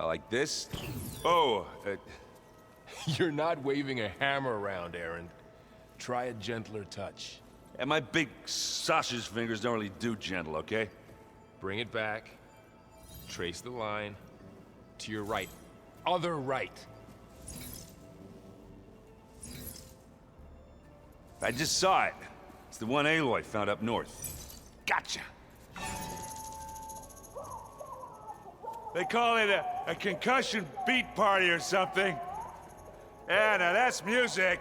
Like this? Oh, You're not waving a hammer around, Aaron. Try a gentler touch. and my big sausage fingers don't really do gentle, okay? Bring it back. Trace the line. To your right. Other right. I just saw it. It's the one Aloy found up north. Gotcha! They call it a concussion beat party or something. Yeah, now that's music.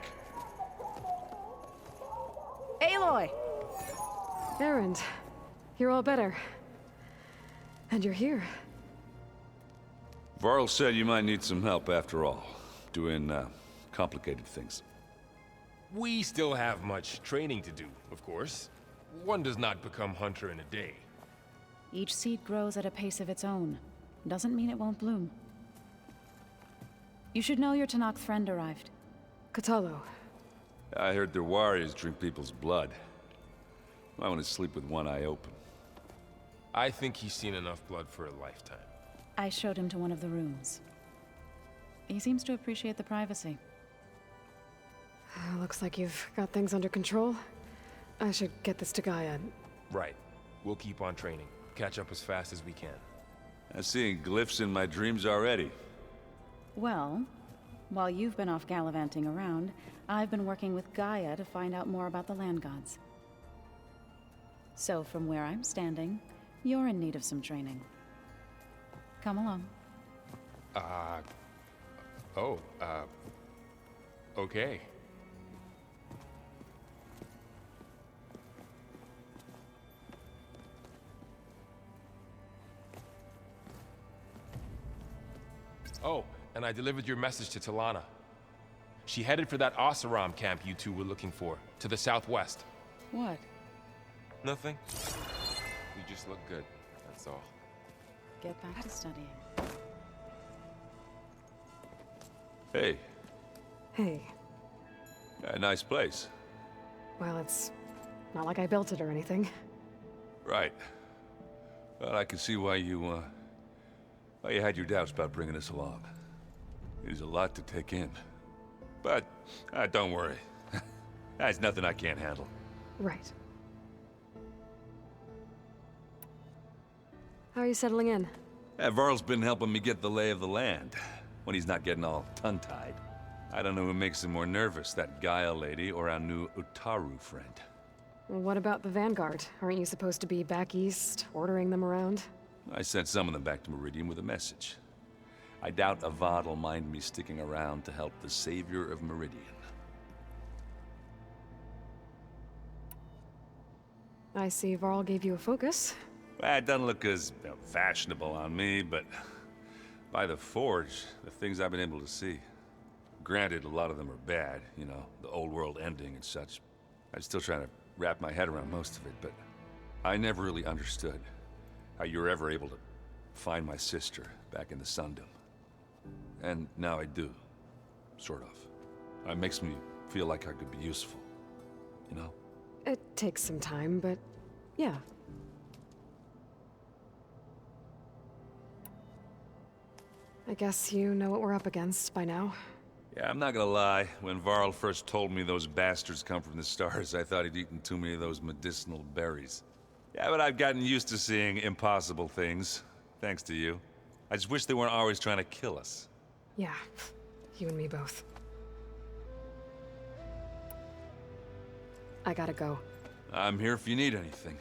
Aloy! Aaron, you're all better. And you're here. Varl said you might need some help after all, doing complicated things. We still have much training to do, of course. One does not become hunter in a day. Each seed grows at a pace of its own. Doesn't mean it won't bloom. You should know your Tanakh friend arrived. Katalo. I heard their warriors drink people's blood. I want to sleep with one eye open. I think he's seen enough blood for a lifetime. I showed him to one of the rooms. He seems to appreciate the privacy. Looks like you've got things under control. I should get this to Gaia. Right. We'll keep on training. Catch up as fast as we can. I'm seeing glyphs in my dreams already. Well, while you've been off gallivanting around, I've been working with Gaia to find out more about the land gods. So from where I'm standing, you're in need of some training. Come along. Okay. Oh, and I delivered your message to Talana. She headed for that Oseram camp you two were looking for, to the southwest. What? Nothing. You just look good, that's all. Get back to studying. Hey, Hey. a nice place. Well, it's not like I built it or anything. Right. Well, I can see why you had your doubts about bringing us along. It is a lot to take in. But, don't worry. That's nothing I can't handle. Right. How are you settling in? Varl's been helping me get the lay of the land, when he's not getting all tongue-tied. I don't know who makes him more nervous, that Gaia lady or our new Utaru friend. What about the Vanguard? Aren't you supposed to be back east, ordering them around? I sent some of them back to Meridian with a message. I doubt Avad will mind me sticking around to help the savior of Meridian. I see Varl gave you a focus. Well, it doesn't look as fashionable on me, but by the Forge, the things I've been able to see. Granted, a lot of them are bad, you know, the old world ending and such. I'm still trying to wrap my head around most of it, but I never really understood how you were ever able to find my sister back in the Sundom. And now I do, sort of. It makes me feel like I could be useful, you know? It takes some time, but yeah. I guess you know what we're up against by now. Yeah, I'm not gonna lie. When Varl first told me those bastards come from the stars, I thought he'd eaten too many of those medicinal berries. Yeah, but I've gotten used to seeing impossible things, thanks to you. I just wish they weren't always trying to kill us. Yeah, you and me both. I gotta go. I'm here if you need anything.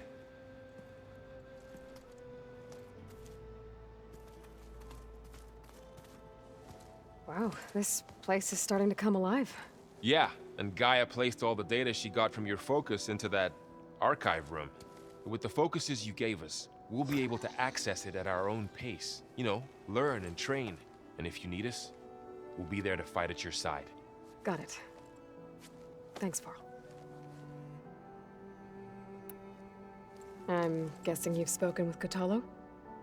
Wow, this place is starting to come alive. Yeah, and Gaia placed all the data she got from your focus into that archive room. With the focuses you gave us, we'll be able to access it at our own pace. You know, learn and train. And if you need us, we'll be there to fight at your side. Got it. Thanks, Varl. I'm guessing you've spoken with Katalo?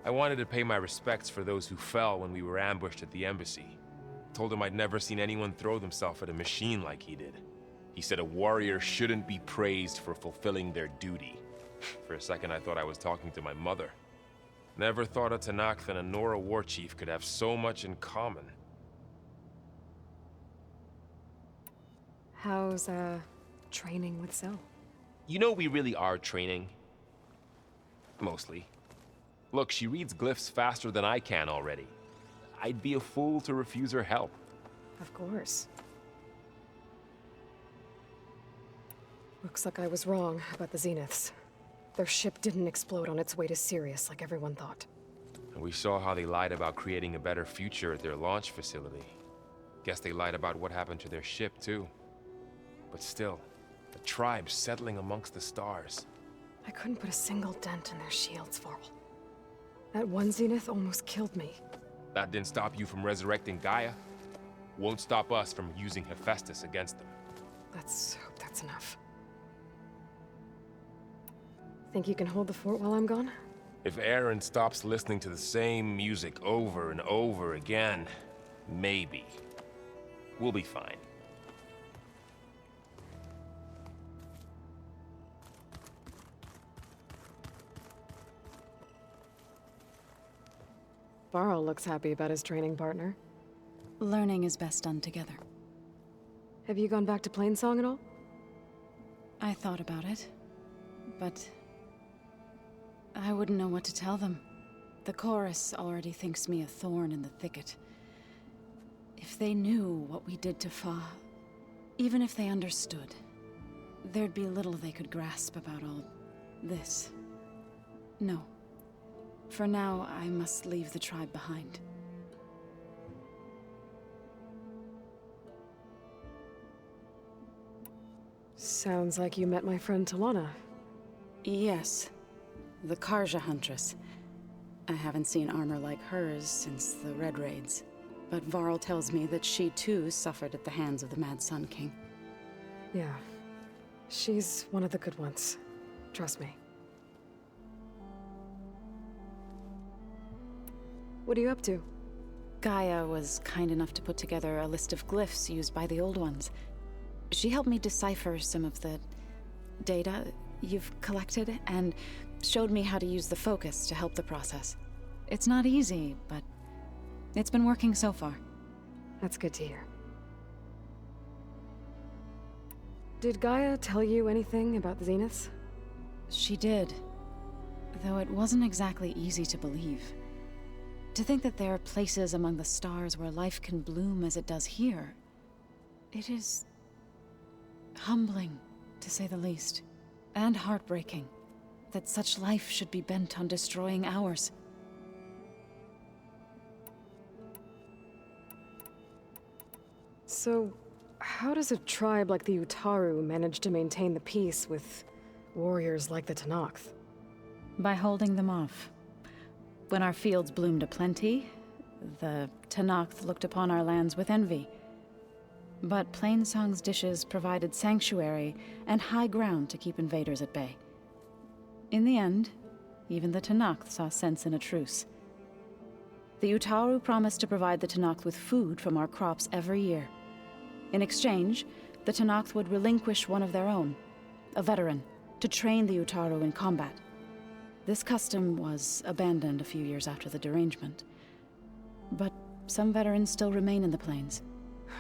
I wanted to pay my respects for those who fell when we were ambushed at the embassy. Told him I'd never seen anyone throw themselves at a machine like he did. He said a warrior shouldn't be praised for fulfilling their duty. For a second, I thought I was talking to my mother. Never thought a Tanakh and a Nora war chief could have so much in common. How's, training with Zell? You know we really are training. Mostly. Look, she reads glyphs faster than I can already. I'd be a fool to refuse her help. Of course. Looks like I was wrong about the Zeniths. Their ship didn't explode on its way to Sirius like everyone thought. And we saw how they lied about creating a better future at their launch facility. Guess they lied about what happened to their ship, too. But still, the tribe settling amongst the stars. I couldn't put a single dent in their shields, Varl. That one Zenith almost killed me. That didn't stop you from resurrecting Gaia. Won't stop us from using Hephaestus against them. Let's hope that's enough. Think you can hold the fort while I'm gone? If Aaron stops listening to the same music over and over again, maybe. We'll be fine. Varl looks happy about his training partner. Learning is best done together. Have you gone back to Plainsong at all? I thought about it, but I wouldn't know what to tell them. The chorus already thinks me a thorn in the thicket. If they knew what we did to Fa, even if they understood, there'd be little they could grasp about all this. No. For now, I must leave the tribe behind. Sounds like you met my friend Talana. Yes. The Karja Huntress. I haven't seen armor like hers since the Red Raids. But Varl tells me that she too suffered at the hands of the Mad Sun King. Yeah. She's one of the good ones. Trust me. What are you up to? Gaia was kind enough to put together a list of glyphs used by the Old Ones. She helped me decipher some of the data you've collected, and showed me how to use the focus to help the process. It's not easy, but it's been working so far. That's good to hear. Did Gaia tell you anything about the Zeniths? She did, though it wasn't exactly easy to believe. To think that there are places among the stars where life can bloom as it does here, it is humbling, to say the least, and heartbreaking that such life should be bent on destroying ours. So, how does a tribe like the Utaru manage to maintain the peace with warriors like the Tanakh? By holding them off. When our fields bloomed aplenty, the Tanakh looked upon our lands with envy. But Plainsong's dishes provided sanctuary and high ground to keep invaders at bay. In the end, even the Tanakh saw sense in a truce. The Utaru promised to provide the Tanakh with food from our crops every year. In exchange, the Tanakh would relinquish one of their own, a veteran, to train the Utaru in combat. This custom was abandoned a few years after the derangement. But some veterans still remain in the plains.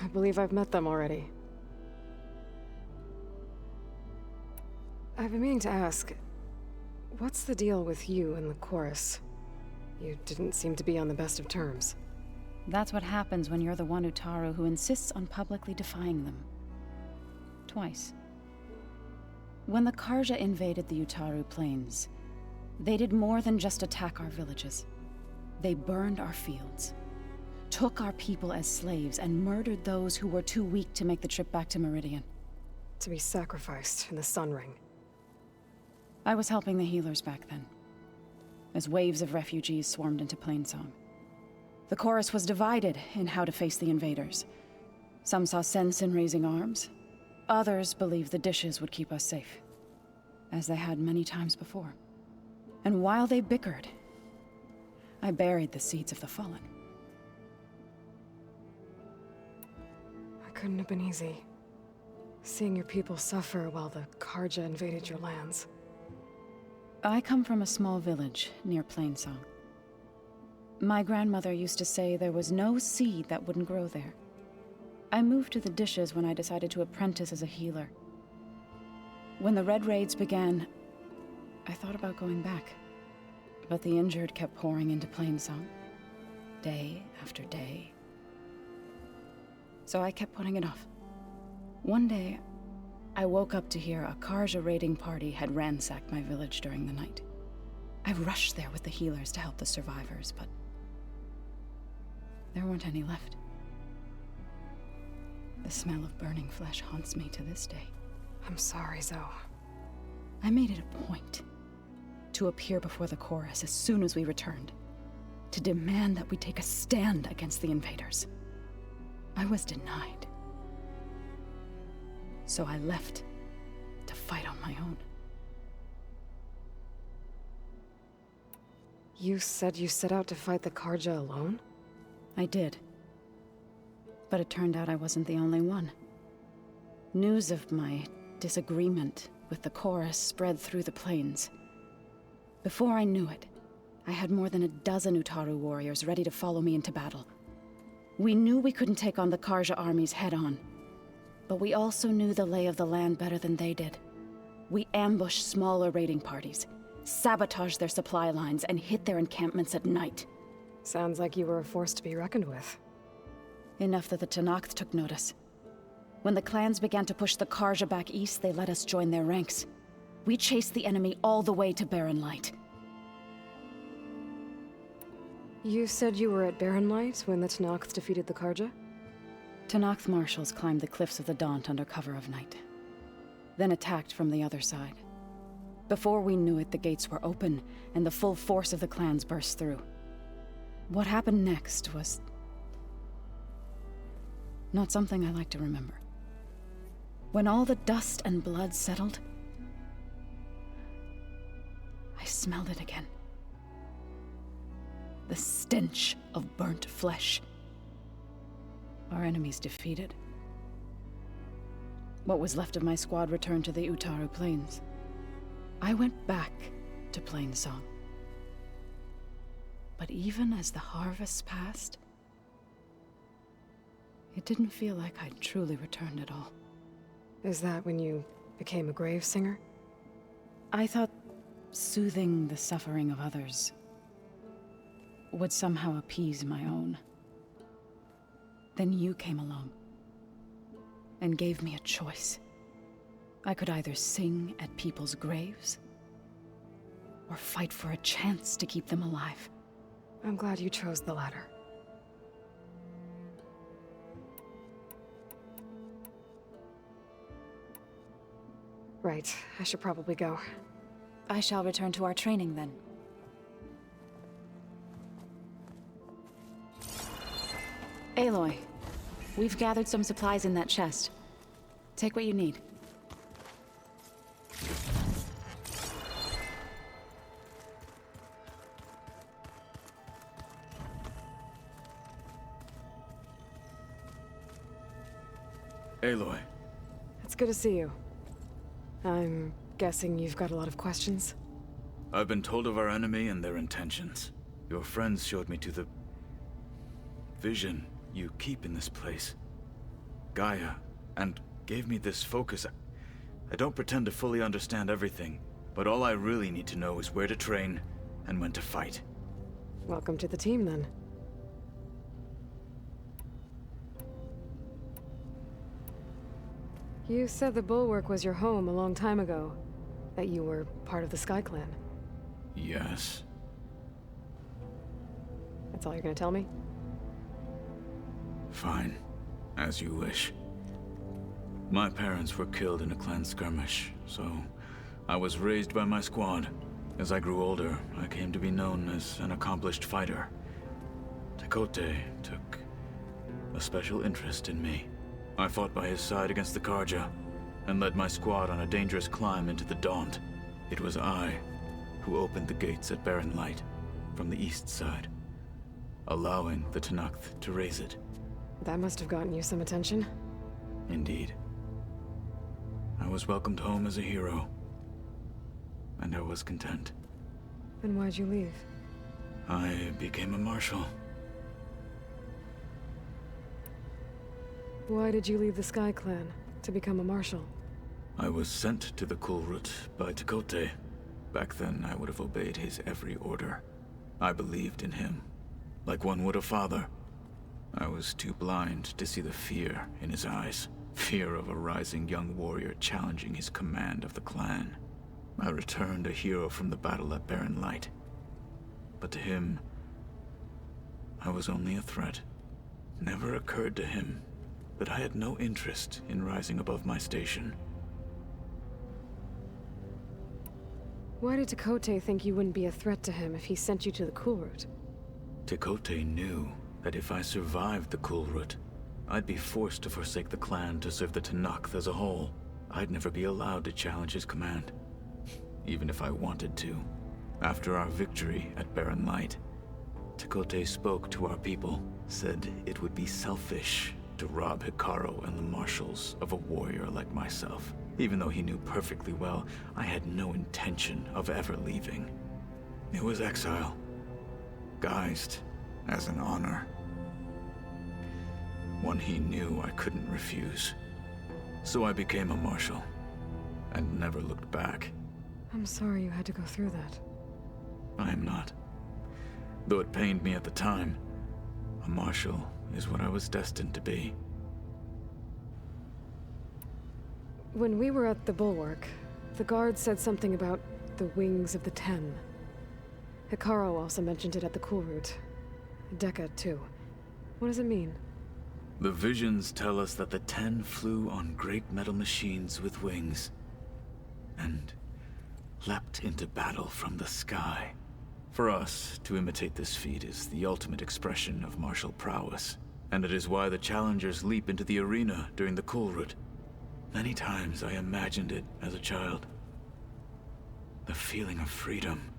I believe I've met them already. I've been meaning to ask, what's the deal with you and the chorus? You didn't seem to be on the best of terms. That's what happens when you're the one Utaru who insists on publicly defying them. Twice. When the Karja invaded the Utaru plains, they did more than just attack our villages. They burned our fields, took our people as slaves, and murdered those who were too weak to make the trip back to Meridian. To be sacrificed in the Sun Ring. I was helping the healers back then, as waves of refugees swarmed into Plainsong. The chorus was divided in how to face the invaders. Some saw sense in raising arms. Others believed the dishes would keep us safe, as they had many times before. And while they bickered, I buried the seeds of the fallen. It couldn't have been easy. Seeing your people suffer while the Karja invaded your lands. I come from a small village near Plainsong. My grandmother used to say there was no seed that wouldn't grow there. I moved to the dishes when I decided to apprentice as a healer. When the Red Raids began, I thought about going back. But the injured kept pouring into Plainsong, day after day. So I kept putting it off. One day, I woke up to hear a Karja raiding party had ransacked my village during the night. I rushed there with the healers to help the survivors, but there weren't any left. The smell of burning flesh haunts me to this day. I'm sorry, Zoe. I made it a point to appear before the chorus as soon as we returned, to demand that we take a stand against the invaders. I was denied. So I left to fight on my own. You said you set out to fight the Karja alone? I did. But it turned out I wasn't the only one. News of my disagreement with the chorus spread through the plains. Before I knew it, I had more than a dozen Utaru warriors ready to follow me into battle. We knew we couldn't take on the Karja armies head-on, but we also knew the lay of the land better than they did. We ambushed smaller raiding parties, sabotaged their supply lines, and hit their encampments at night. Sounds like you were a force to be reckoned with. Enough that the Tenakth took notice. When the clans began to push the Karja back east, they let us join their ranks. We chased the enemy all the way to Barren Light. You said you were at Barren Light when the Tenakth defeated the Karja? Tenakth marshals climbed the cliffs of the Daunt under cover of night, then attacked from the other side. Before we knew it, the gates were open, and the full force of the clans burst through. What happened next was not something I like to remember. When all the dust and blood settled, I smelled it again. The stench of burnt flesh. Our enemies defeated. What was left of my squad returned to the Utaru Plains. I went back to Plainsong. But even as the harvests passed, it didn't feel like I'd truly returned at all. Is that when you became a grave singer? I thought soothing the suffering of others would somehow appease my own. Then you came along and gave me a choice. I could either sing at people's graves or fight for a chance to keep them alive. I'm glad you chose the latter. Right, I should probably go. I shall return to our training then. Aloy, we've gathered some supplies in that chest. Take what you need. Aloy. It's good to see you. I'm guessing you've got a lot of questions? I've been told of our enemy and their intentions. Your friends showed me to the vision you keep in this place, Gaia, and gave me this focus. I don't pretend to fully understand everything, but all I really need to know is where to train and when to fight. Welcome to the team, then. You said the Bulwark was your home a long time ago, that you were part of the Sky Clan. Yes. That's all you're gonna tell me? Fine. As you wish. My parents were killed in a clan skirmish, so I was raised by my squad. As I grew older, I came to be known as an accomplished fighter. Tekote took a special interest in me. I fought by his side against the Karja, and led my squad on a dangerous climb into the Daunt. It was I who opened the gates at Barren Light from the east side, allowing the Tenakth to raise it. That must have gotten you some attention. Indeed. I was welcomed home as a hero, and I was content. Then why'd you leave? I became a marshal. Why did you leave the Sky Clan to become a marshal? I was sent to the Kulrut by Tekote. Back then, I would have obeyed his every order. I believed in him, like one would a father. I was too blind to see the fear in his eyes. Fear of a rising young warrior challenging his command of the clan. I returned a hero from the battle at Barren Light. But to him, I was only a threat. Never occurred to him that I had no interest in rising above my station. Why did Tekote think you wouldn't be a threat to him if he sent you to the Kulrut? Tekote knew that if I survived the Kulrut, I'd be forced to forsake the clan to serve the Tenakth as a whole. I'd never be allowed to challenge his command, even if I wanted to. After our victory at Barren Light, Tekote spoke to our people, said it would be selfish to rob Hikaru and the marshals of a warrior like myself. Even though he knew perfectly well, I had no intention of ever leaving. It was exile, guised as an honor. One he knew I couldn't refuse. So I became a marshal, and never looked back. I'm sorry you had to go through that. I am not. Though it pained me at the time, a marshal is what I was destined to be. When we were at the Bulwark, the guard said something about the Wings of the Ten. Hikaru also mentioned it at the Kulrut. Dekka, too. What does it mean? The visions tell us that the Ten flew on great metal machines with wings, and leapt into battle from the sky. For us, to imitate this feat is the ultimate expression of martial prowess, and it is why the challengers leap into the arena during the Kulrut. Many times I imagined it as a child. The feeling of freedom,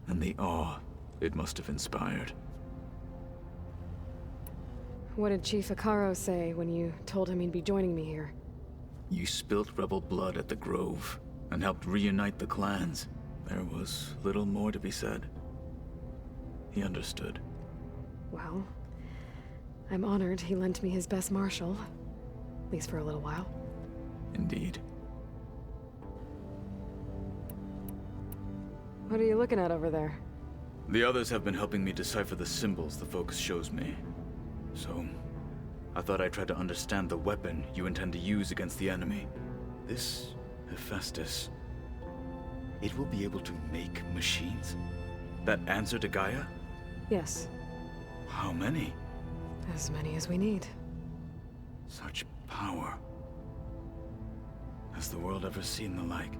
and the awe it must have inspired. What did Chief Hikaru say when you told him he'd be joining me here? You spilt rebel blood at the Grove, and helped reunite the clans. There was little more to be said. He understood. Well, I'm honored he lent me his best marshal. At least for a little while. Indeed. What are you looking at over there? The others have been helping me decipher the symbols the Focus shows me. So, I thought I'd try to understand the weapon you intend to use against the enemy. This Hephaestus, it will be able to make machines? That answer to Gaia? Yes. How many? As many as we need. Such power. Has the world ever seen the like?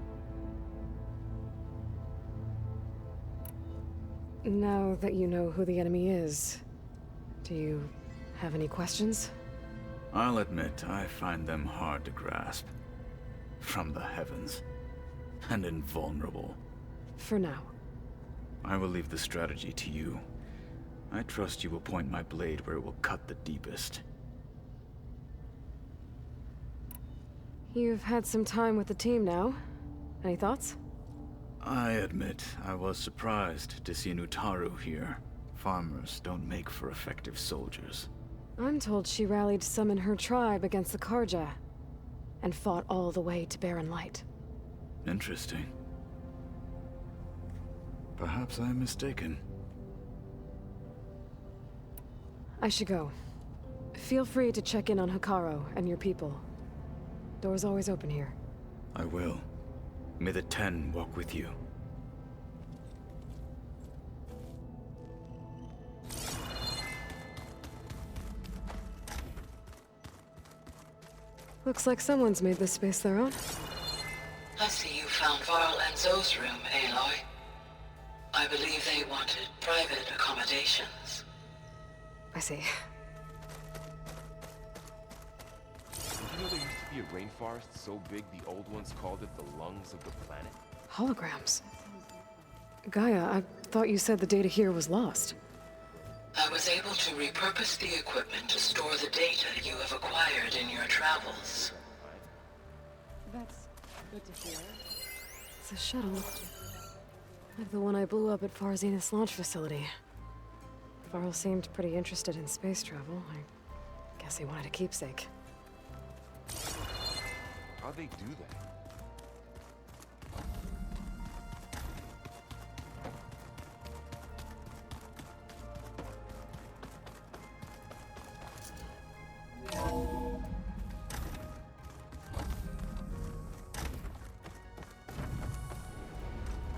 Now that you know who the enemy is, do you have any questions? I'll admit, I find them hard to grasp. From the heavens. And invulnerable. For now. I will leave the strategy to you. I trust you will point my blade where it will cut the deepest. You've had some time with the team now. Any thoughts? I admit, I was surprised to see Nutaru here. Farmers don't make for effective soldiers. I'm told she rallied some in her tribe against the Karja, and fought all the way to Barren Light. Interesting. Perhaps I'm mistaken. I should go. Feel free to check in on Hikaru and your people. Door's always open here. I will. May the Ten walk with you. Looks like someone's made this space their own. I see you found Varl and Zoe's room, Aloy. I believe they wanted private accommodations. I see. Did you know there used to be a rainforest so big the old ones called it the lungs of the planet? Holograms. Gaia, I thought you said the data here was lost. I was able to repurpose the equipment to store the data you have acquired in your travels. That's good to hear. It's a shuttle. Like the one I blew up at Far Zenith's launch facility. Varl seemed pretty interested in space travel. I guess he wanted a keepsake. How'd they do that?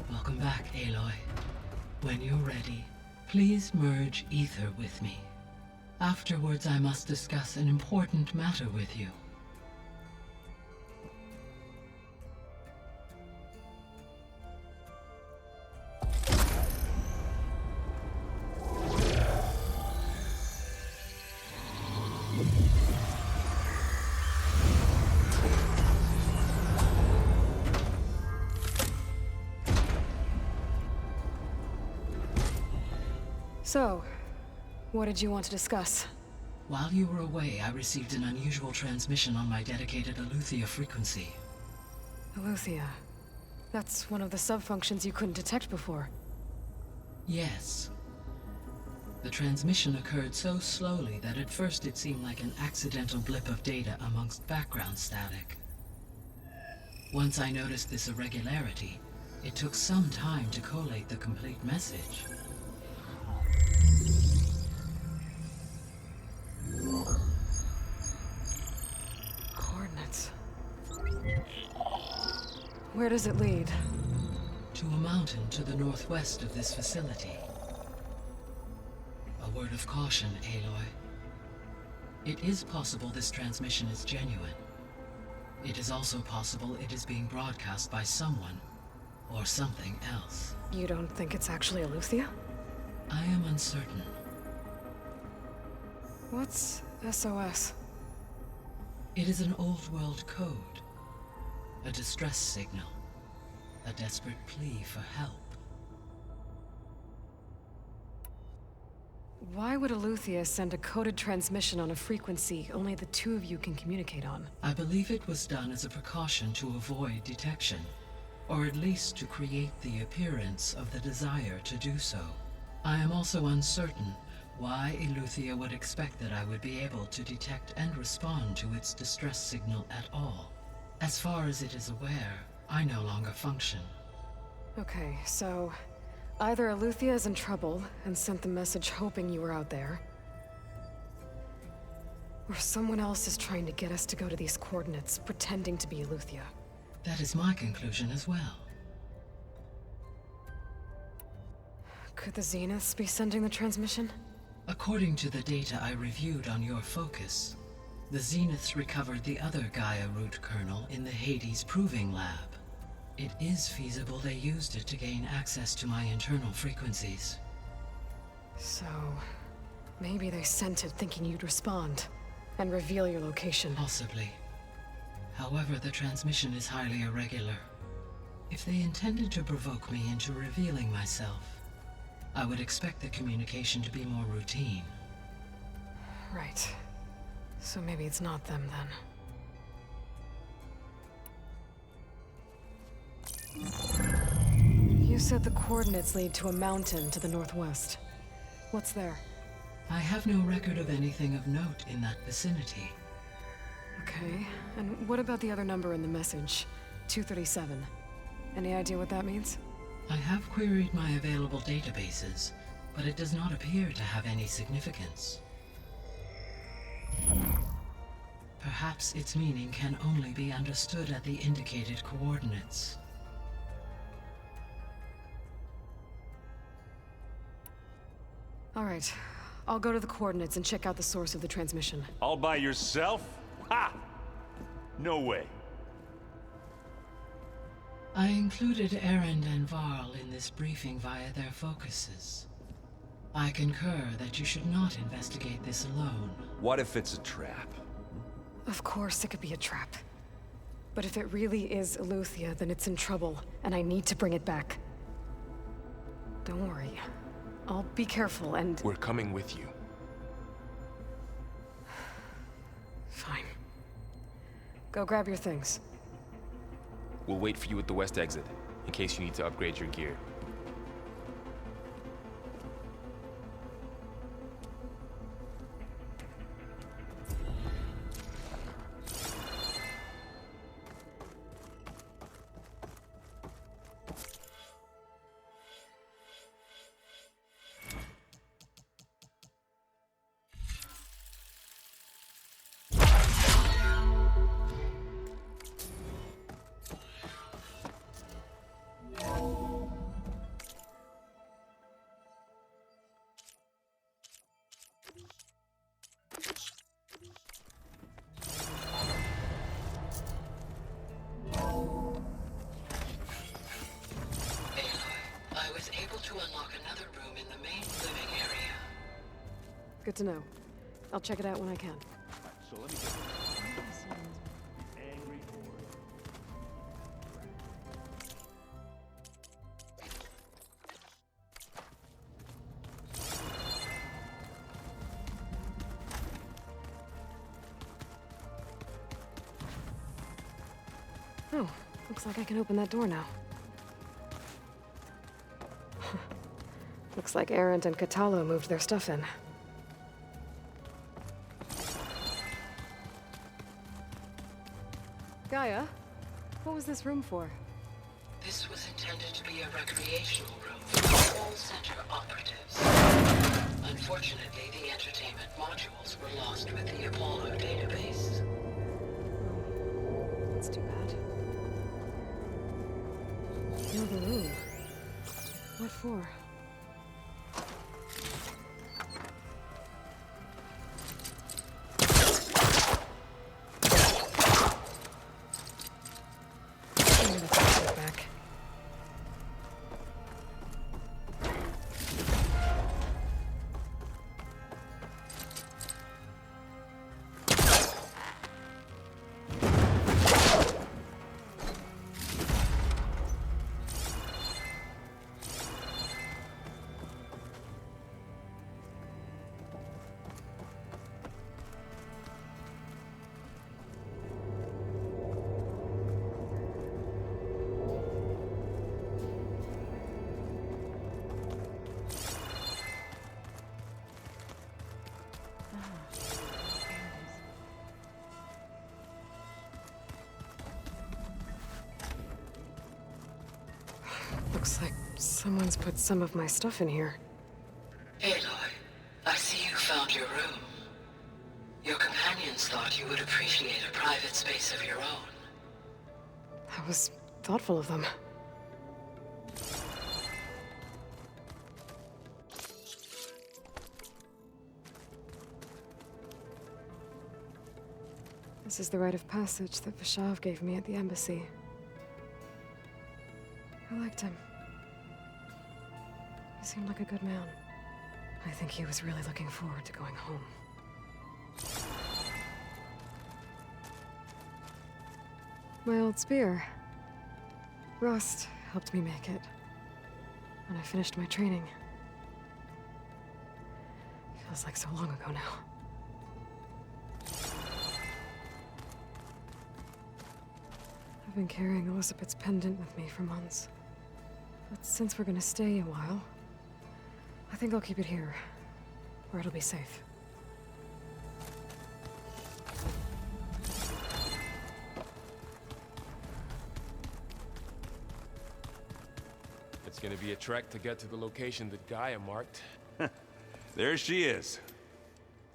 Welcome back, Aloy. When you're ready, please merge ether with me. Afterwards, I must discuss an important matter with you. So, what did you want to discuss? While you were away, I received an unusual transmission on my dedicated Eleuthia frequency. Eleuthia. That's one of the sub-functions you couldn't detect before. Yes. The transmission occurred so slowly that at first it seemed like an accidental blip of data amongst background static. Once I noticed this irregularity, it took some time to collate the complete message. Coordinates. Where does it lead? To a mountain to the northwest of this facility. A word of caution, Aloy. It is possible this transmission is genuine. It is also possible it is being broadcast by someone or something else. You don't think it's actually Eleuthia? I am uncertain. What's SOS? It is an old-world code. A distress signal. A desperate plea for help. Why would Eleuthia send a coded transmission on a frequency only the two of you can communicate on? I believe it was done as a precaution to avoid detection, or at least to create the appearance of the desire to do so. I am also uncertain why Eleuthia would expect that I would be able to detect and respond to its distress signal at all. As far as it is aware, I no longer function. Okay, so either Eleuthia is in trouble and sent the message hoping you were out there, or someone else is trying to get us to go to these coordinates, pretending to be Eleuthia. That is my conclusion as well. Could the Zeniths be sending the transmission? According to the data I reviewed on your focus, the Zeniths recovered the other Gaia root kernel in the Hades Proving Lab. It is feasible they used it to gain access to my internal frequencies. So, maybe they sent it thinking you'd respond and reveal your location. Possibly. However, the transmission is highly irregular. If they intended to provoke me into revealing myself, I would expect the communication to be more routine. Right. So maybe it's not them then. You said the coordinates lead to a mountain to the northwest. What's there? I have no record of anything of note in that vicinity. Okay, and what about the other number in the message? 237. Any idea what that means? I have queried my available databases, but it does not appear to have any significance. Perhaps its meaning can only be understood at the indicated coordinates. All right, I'll go to the coordinates and check out the source of the transmission. All by yourself? Ha! No way. I included Erend and Varl in this briefing via their focuses. I concur that you should not investigate this alone. What if it's a trap? Of course it could be a trap. But if it really is Eleuthia, then it's in trouble, and I need to bring it back. Don't worry. I'll be careful and... We're coming with you. Fine. Go grab your things. We'll wait for you at the west exit, in case you need to upgrade your gear. Good to know. I'll check it out when I can. So let me get angry horde. Oh, looks like I can open that door now. Looks like Arendt and Catalo moved their stuff in. Gaia, what was this room for? This was intended to be a recreational room for all center operatives. Unfortunately, the entertainment modules were lost with the Apollo database. That's too bad. Another room. What for? Looks like someone's put some of my stuff in here. Aloy, I see you found your room. Your companions thought you would appreciate a private space of your own. That was thoughtful of them. This is the rite of passage that Vishav gave me at the embassy. I liked him. He seemed like a good man. I think he was really looking forward to going home. My old spear. Rust helped me make it. When I finished my training. Feels like so long ago now. I've been carrying Elizabeth's pendant with me for months. But since we're gonna stay a while, I think I'll keep it here, where it'll be safe. It's gonna be a trek to get to the location that Gaia marked. There she is.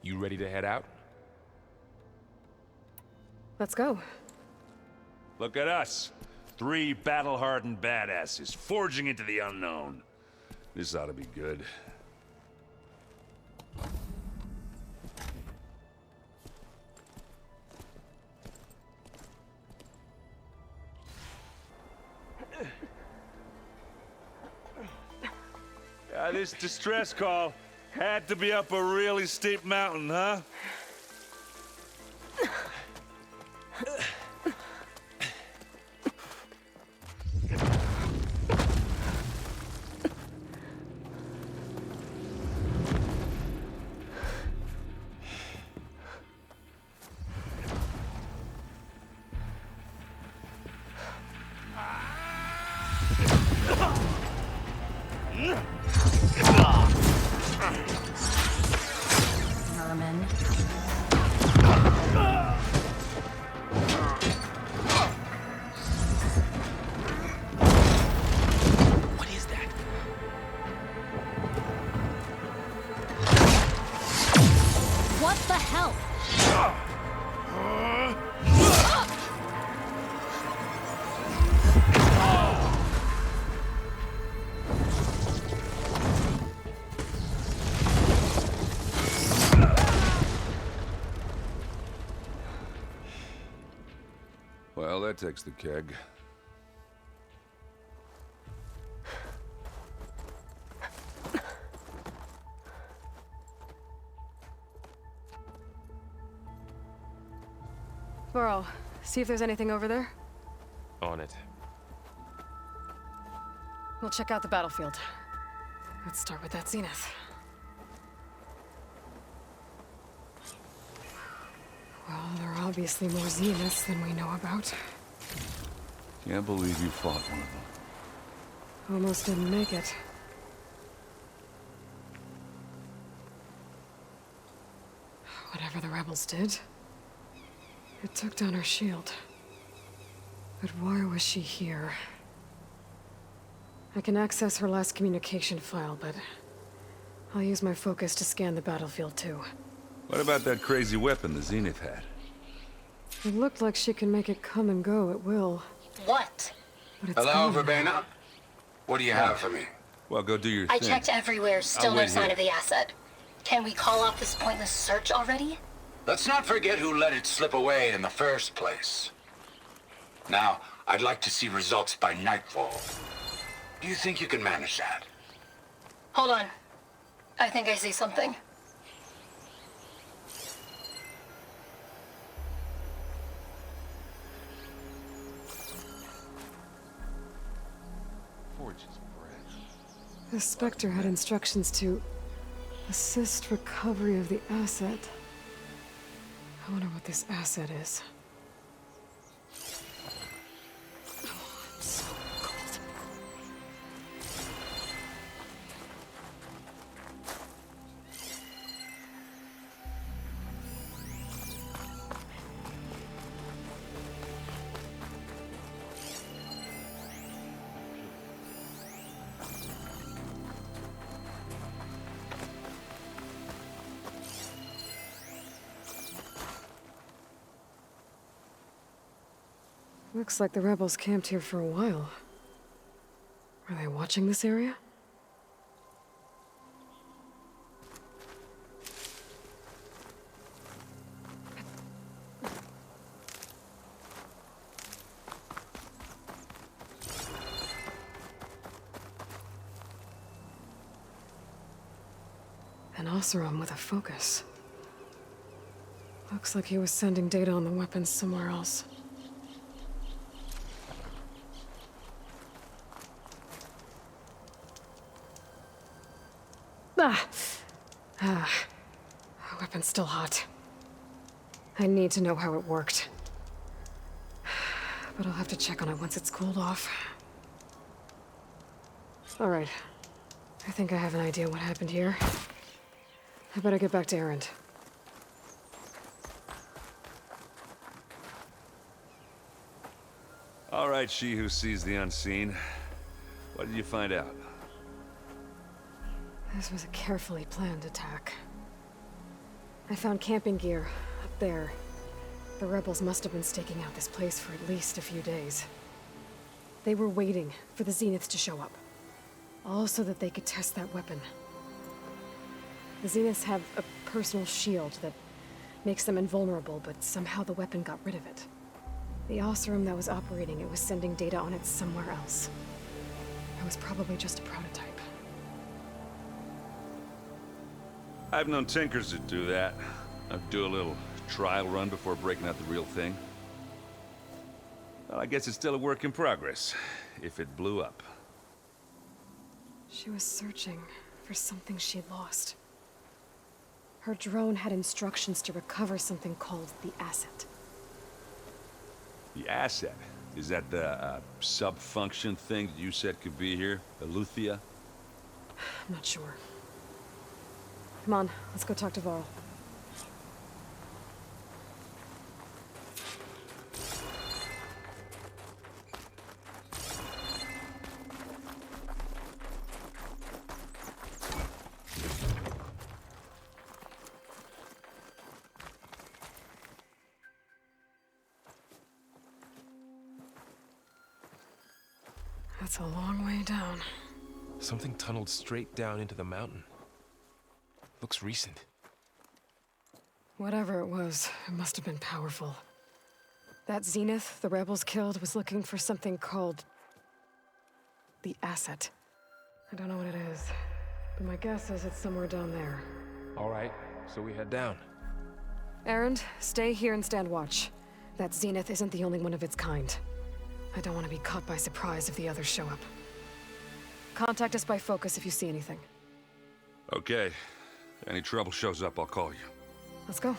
You ready to head out? Let's go. Look at us. 3 battle-hardened badasses forging into the unknown. This ought to be good. This distress call had to be up a really steep mountain, huh? What the hell? Well, that takes the keg. Varl, see if there's anything over there. On it. We'll check out the battlefield. Let's start with that Zenith. Well, there are obviously more Zeniths than we know about. Can't believe you fought one of them. Almost didn't make it. Whatever the rebels did, it took down her shield. But why was she here? I can access her last communication file, but I'll use my focus to scan the battlefield too. What about that crazy weapon the Zenith had? It looked like she can make it come and go at will. What? But it's Hello, gone. Verbena? What do you have for me? Well, go do your I thing. checked everywhere, still I'll no wait sign here. of the asset. Can we call off this pointless search already? Let's not forget who let it slip away in the first place. Now, I'd like to see results by nightfall. Do you think you can manage that? Hold on. I think I see something. Forge's breath. The Spectre had instructions to assist recovery of the asset. I wonder what this asset is. Oh, I'm so cold. Looks like the rebels camped here for a while. Are they watching this area? An Oseram with a focus. Looks like he was sending data on the weapons somewhere else. Weapon's still hot. I need to know how it worked. But I'll have to check on it once it's cooled off. All right. I think I have an idea what happened here. I better get back to Erend. All right, she who sees the unseen. What did you find out? This was a carefully planned attack. I found camping gear up there. The rebels must have been staking out this place for at least a few days. They were waiting for the Zeniths to show up. All so that they could test that weapon. The Zeniths have a personal shield that makes them invulnerable, but somehow the weapon got rid of it. The Oseram that was operating it was sending data on it somewhere else. It was probably just a prototype. I've known tinkers that do that. I'd do a little trial run before breaking out the real thing. Well, I guess it's still a work in progress, if it blew up. She was searching for something she lost. Her drone had instructions to recover something called the asset. The asset? Is that the sub-function thing that you said could be here? Eleuthia? I'm not sure. Come on, let's go talk to Varl. That's a long way down. Something tunneled straight down into the mountain. Looks recent. Whatever it was, it must have been powerful. That Zenith the rebels killed was looking for something called the asset. I don't know what it is, but my guess is it's somewhere down there. All right, so we head down. Erend, stay here and stand watch. that Zenith isn't the only one of its kind. I don't want to be caught by surprise if the others show up. Contact us by focus if you see anything. Okay. Any trouble shows up, I'll call you. Let's go.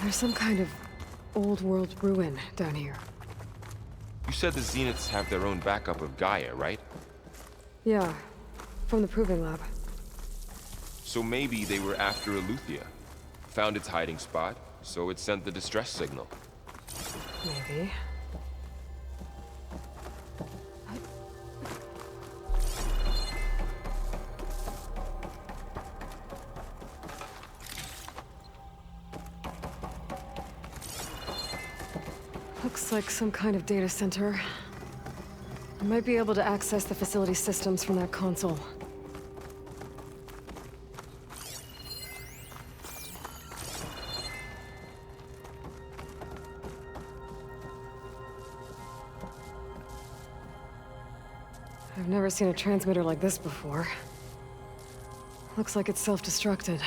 There's some kind of old-world ruin down here. You said the Zeniths have their own backup of Gaia, right? Yeah, from the Proving Lab. So maybe they were after Eleuthia. Found its hiding spot, so it sent the distress signal. Maybe. Looks like some kind of data center. I might be able to access the facility systems from that console. I've never seen a transmitter like this before. Looks like it's self-destructed.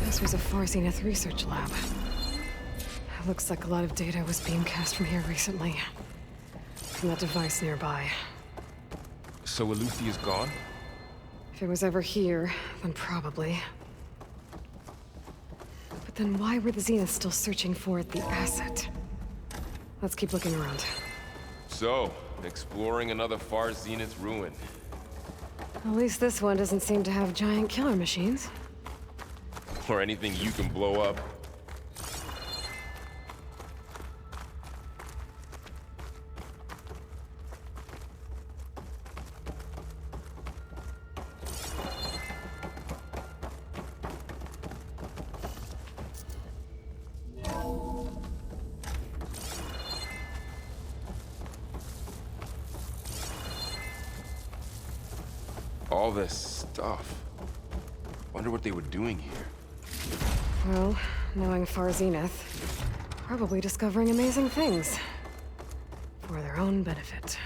This was a Far Zenith research lab. Looks like a lot of data was being cast from here recently. From that device nearby. So Eleuthia's gone? If it was ever here, then probably. But then why were the Zeniths still searching for the asset? Let's keep looking around. So, exploring another Far Zenith ruin. At least this one doesn't seem to have giant killer machines. Or anything you can blow up. All this stuff. Wonder what they were doing here. Well, knowing Far Zenith, probably discovering amazing things. For their own benefit.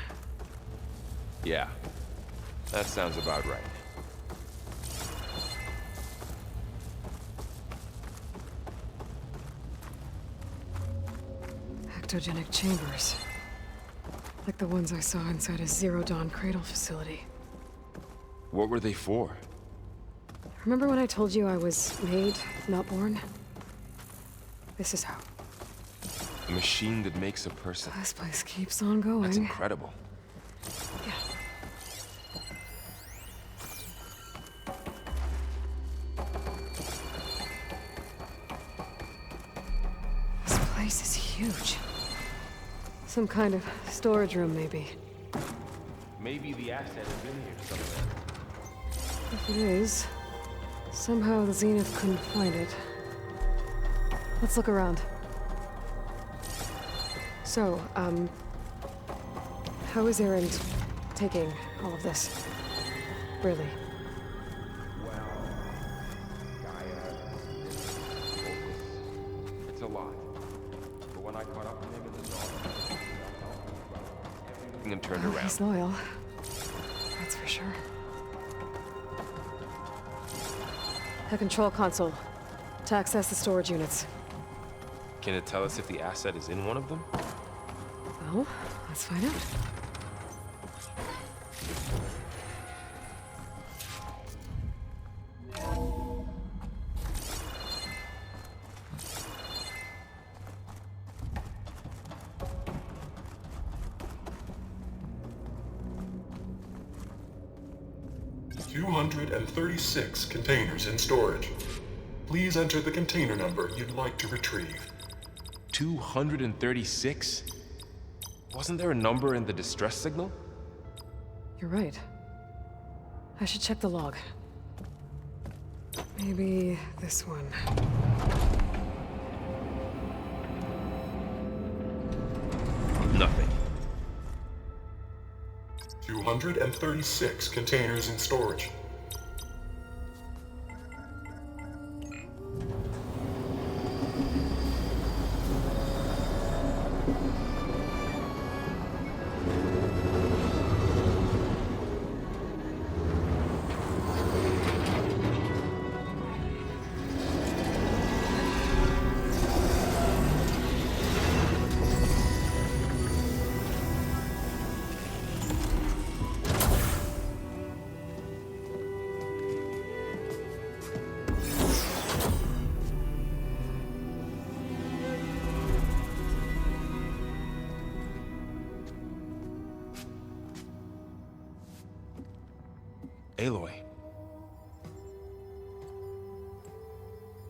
Yeah, that sounds about right. Ectogenic chambers. Like the ones I saw inside a Zero Dawn cradle facility. What were they for? Remember when I told you I was made, not born? This is how. A machine that makes a person. This place keeps on going. That's incredible. Yeah. This place is huge. Some kind of storage room, maybe. Maybe the asset is in here somewhere. If it is, somehow the Zenith couldn't find it. Let's look around. So, how is Erend taking all of this? Really? It's a lot. But when I caught up with him in the dark, everything and turned around. He's loyal. That's for sure. The control console. To access the storage units. Can it tell us if the asset is in one of them? Well, let's find out. $236 containers in storage. Please enter the container number you'd like to retrieve. 236? Wasn't there a number in the distress signal? You're right. I should check the log. Maybe this one. Nothing. 236 containers in storage. Aloy.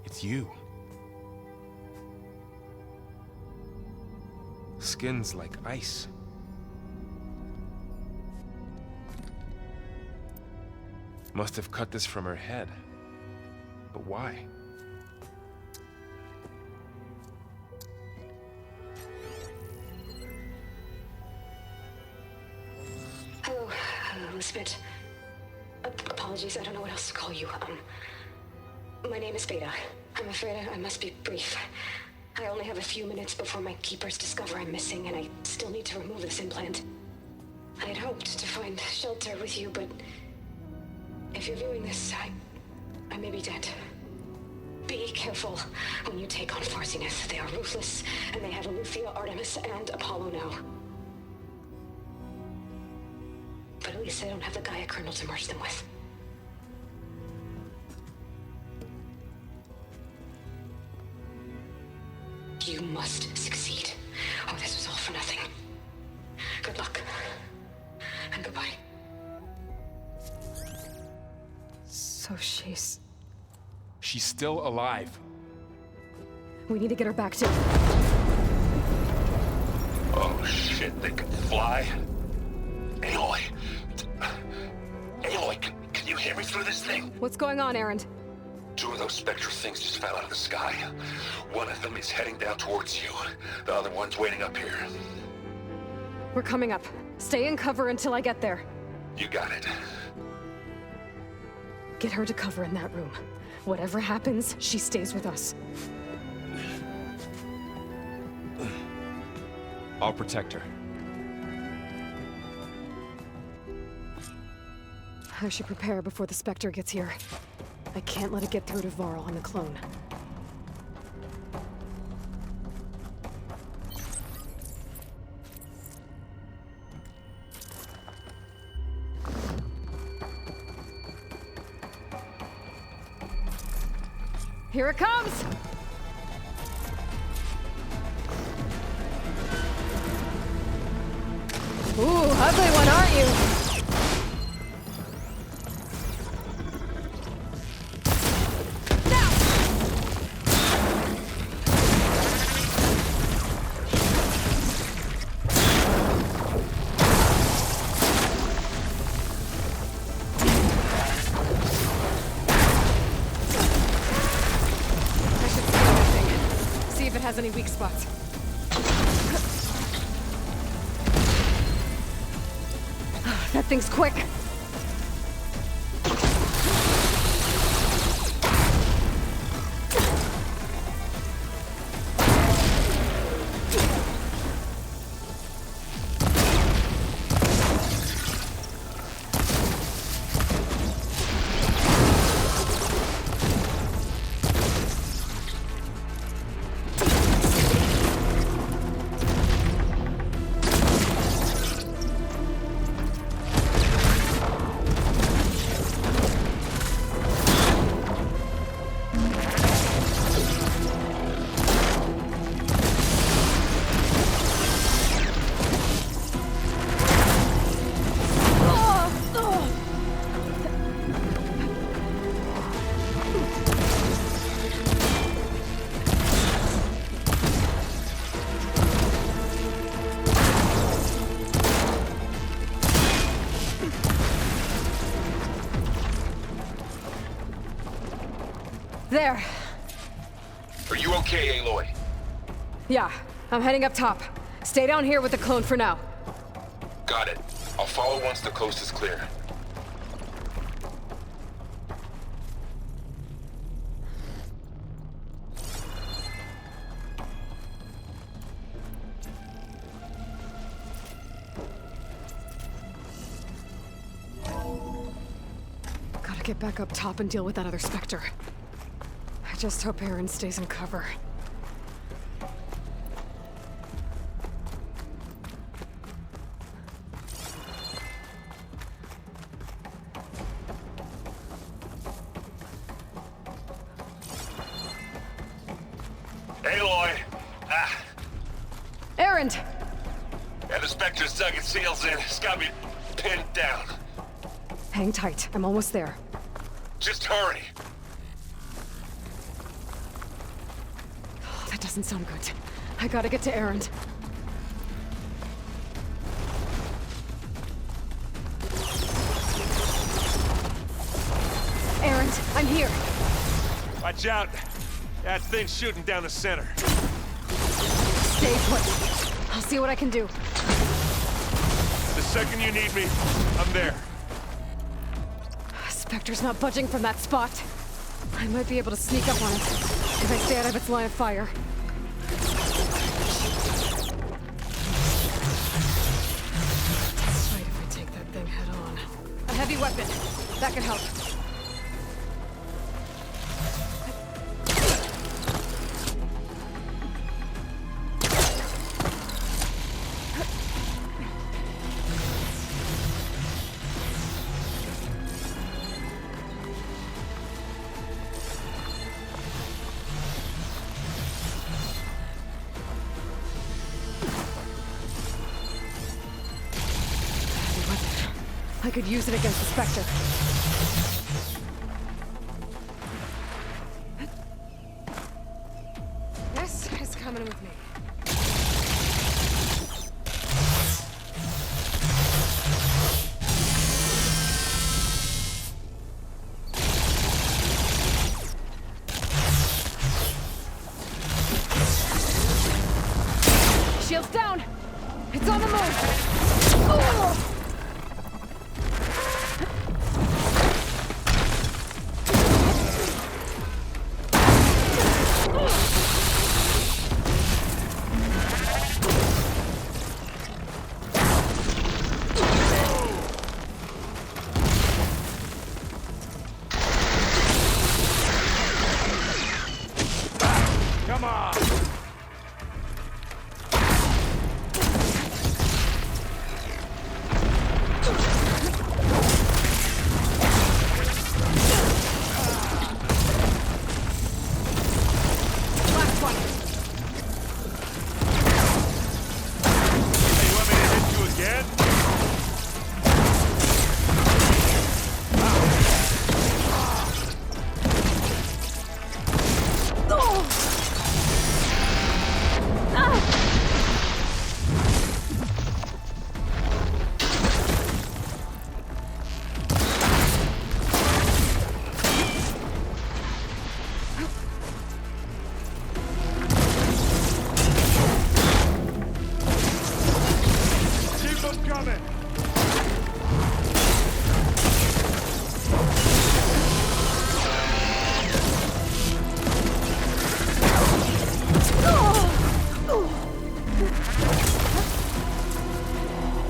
It's you. Skin's like ice. Must have cut this from her head. But why? Hello, Elizabeth. Apologies, I don't know what else to call you. My name is Beta. I'm afraid I must be brief. I only have a few minutes before my keepers discover I'm missing, and I still need to remove this implant. I had hoped to find shelter with you, but if you're viewing this, I may be dead. Be careful when you take on Farsiness. They are ruthless, and they have Eleuthia, Artemis, and Apollo now. But at least they don't have the Gaia kernel to merge them with. You must succeed, or this was all for nothing. Good luck, and goodbye. So she's... She's still alive. We need to get her back to... Oh shit, they can fly? Aloy! Aloy, can you hear me through this thing? What's going on, Erend? 2 of those spectral things just fell out of the sky. One of them is heading down towards you. The other one's waiting up here. We're coming up. Stay in cover until I get there. You got it. Get her to cover in that room. Whatever happens, she stays with us. I'll protect her. I should prepare before the Spectre gets here. I can't let it get through to Varl and the clone. Here it comes! Ooh, ugly one, aren't you? Any weak spots. That thing's quick. There. Are you okay, Aloy? Yeah, I'm heading up top. Stay down here with the clone for now. Got it. I'll follow once the coast is clear. Gotta get back up top and deal with that other Spectre. I just hope Erend stays in cover. Aloy! Erend! Yeah, the Spectre's dug its heels in. It's got me pinned down. Hang tight. I'm almost there. Just hurry. Oh, that doesn't sound good. I gotta get to Erend. Erend, I'm here. Watch out. That thing's shooting down the center. Stay put. I'll see what I can do. The second you need me, I'm there. Spectre's not budging from that spot. I might be able to sneak up on it if I stay out of its line of fire. Right, if I take that thing head on. A heavy weapon. That could help. I could use it against the Spectre. This is coming with me. Shield's down! It's on the move! Oh! Come on! Last one. Hey, you want me to hit you again? Keep them coming!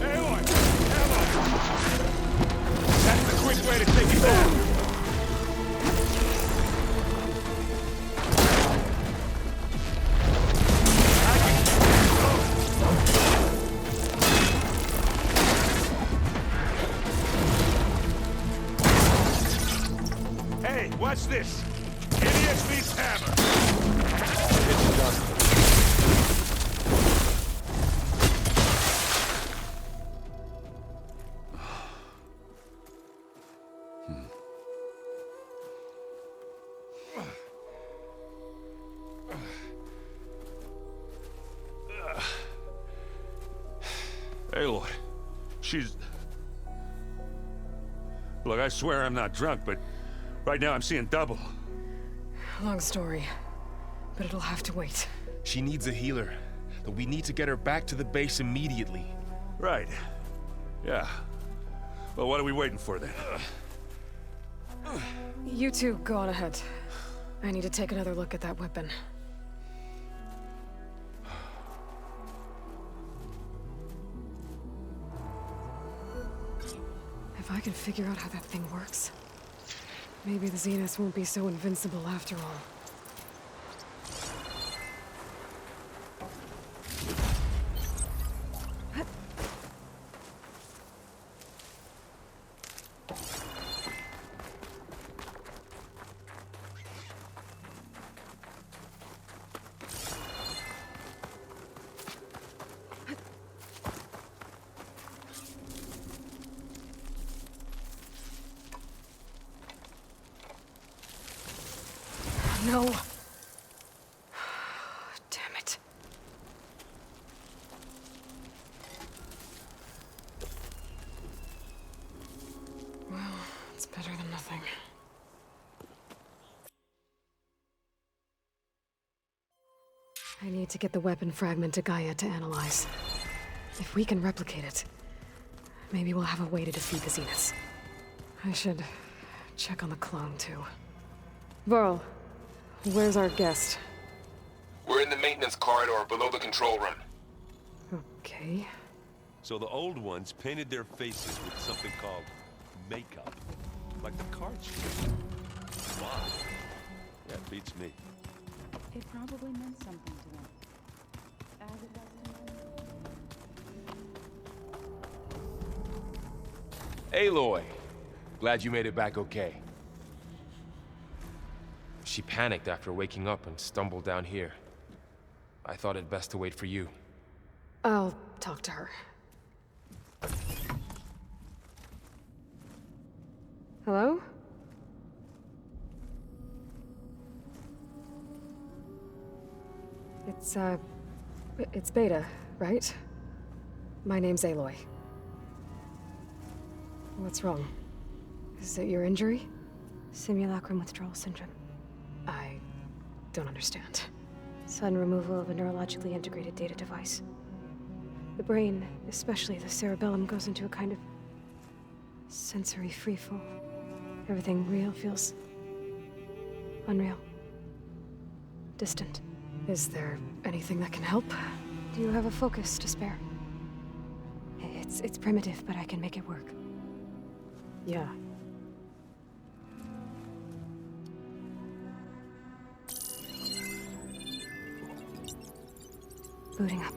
Aloy! Ammo! That's the quick way to take it down! Hey, watch this! NEXP's hammer! It's done. Aloy, she's... Look, I swear I'm not drunk, but right now I'm seeing double. Long story, but it'll have to wait. She needs a healer, but we need to get her back to the base immediately. Right. Yeah. Well, what are we waiting for then? You two go on ahead. I need to take another look at that weapon. If I can figure out how that thing works, maybe the Zeniths won't be so invincible after all. no. Damn it. Well, it's better than nothing. I need to get the weapon fragment to Gaia to analyze. If we can replicate it, maybe we'll have a way to defeat the Zeniths. I should check on the clone, too. Varl, where's our guest? We're in the maintenance corridor below the control room. Okay. So the old ones painted their faces with something called makeup. Like the cards you get. Wow. Yeah, it beats me. It probably meant something to them. As it does to me. Aloy! Glad you made it back okay. She panicked after waking up and stumbled down here. I thought it best to wait for you. I'll talk to her. Hello? It's Beta, right? My name's Aloy. What's wrong? Is it your injury? Simulacrum withdrawal syndrome. I don't understand. Sudden removal of a neurologically integrated data device. The brain, especially the cerebellum, goes into a kind of sensory freefall. Everything real feels unreal. Distant. Is there anything that can help? Do you have a focus to spare? It's primitive, but I can make it work. Yeah. Booting up.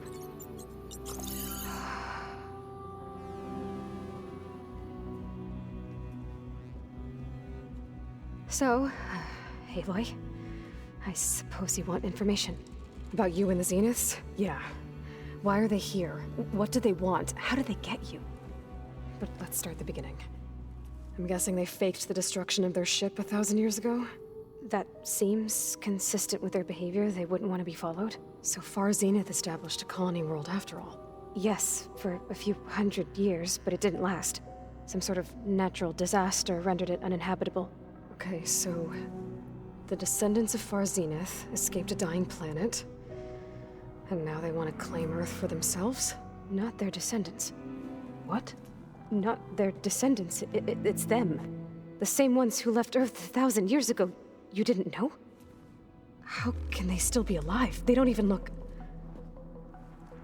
So, Aloy, I suppose you want information. About you and the Zeniths? Yeah. Why are they here? What do they want? How did they get you? But let's start at the beginning. I'm guessing they faked the destruction of their ship 1,000 years ago? That seems consistent with their behavior. They wouldn't want to be followed. So far, Zenith established a colony world after all. Yes, for a few hundred years, but it didn't last. Some sort of natural disaster rendered it uninhabitable. Okay, so the descendants of Far Zenith escaped a dying planet, and now they want to claim Earth for themselves? Not their descendants. What? Not their descendants. It's them. The same ones who left Earth 1,000 years ago. You didn't know? How can they still be alive? They don't even look...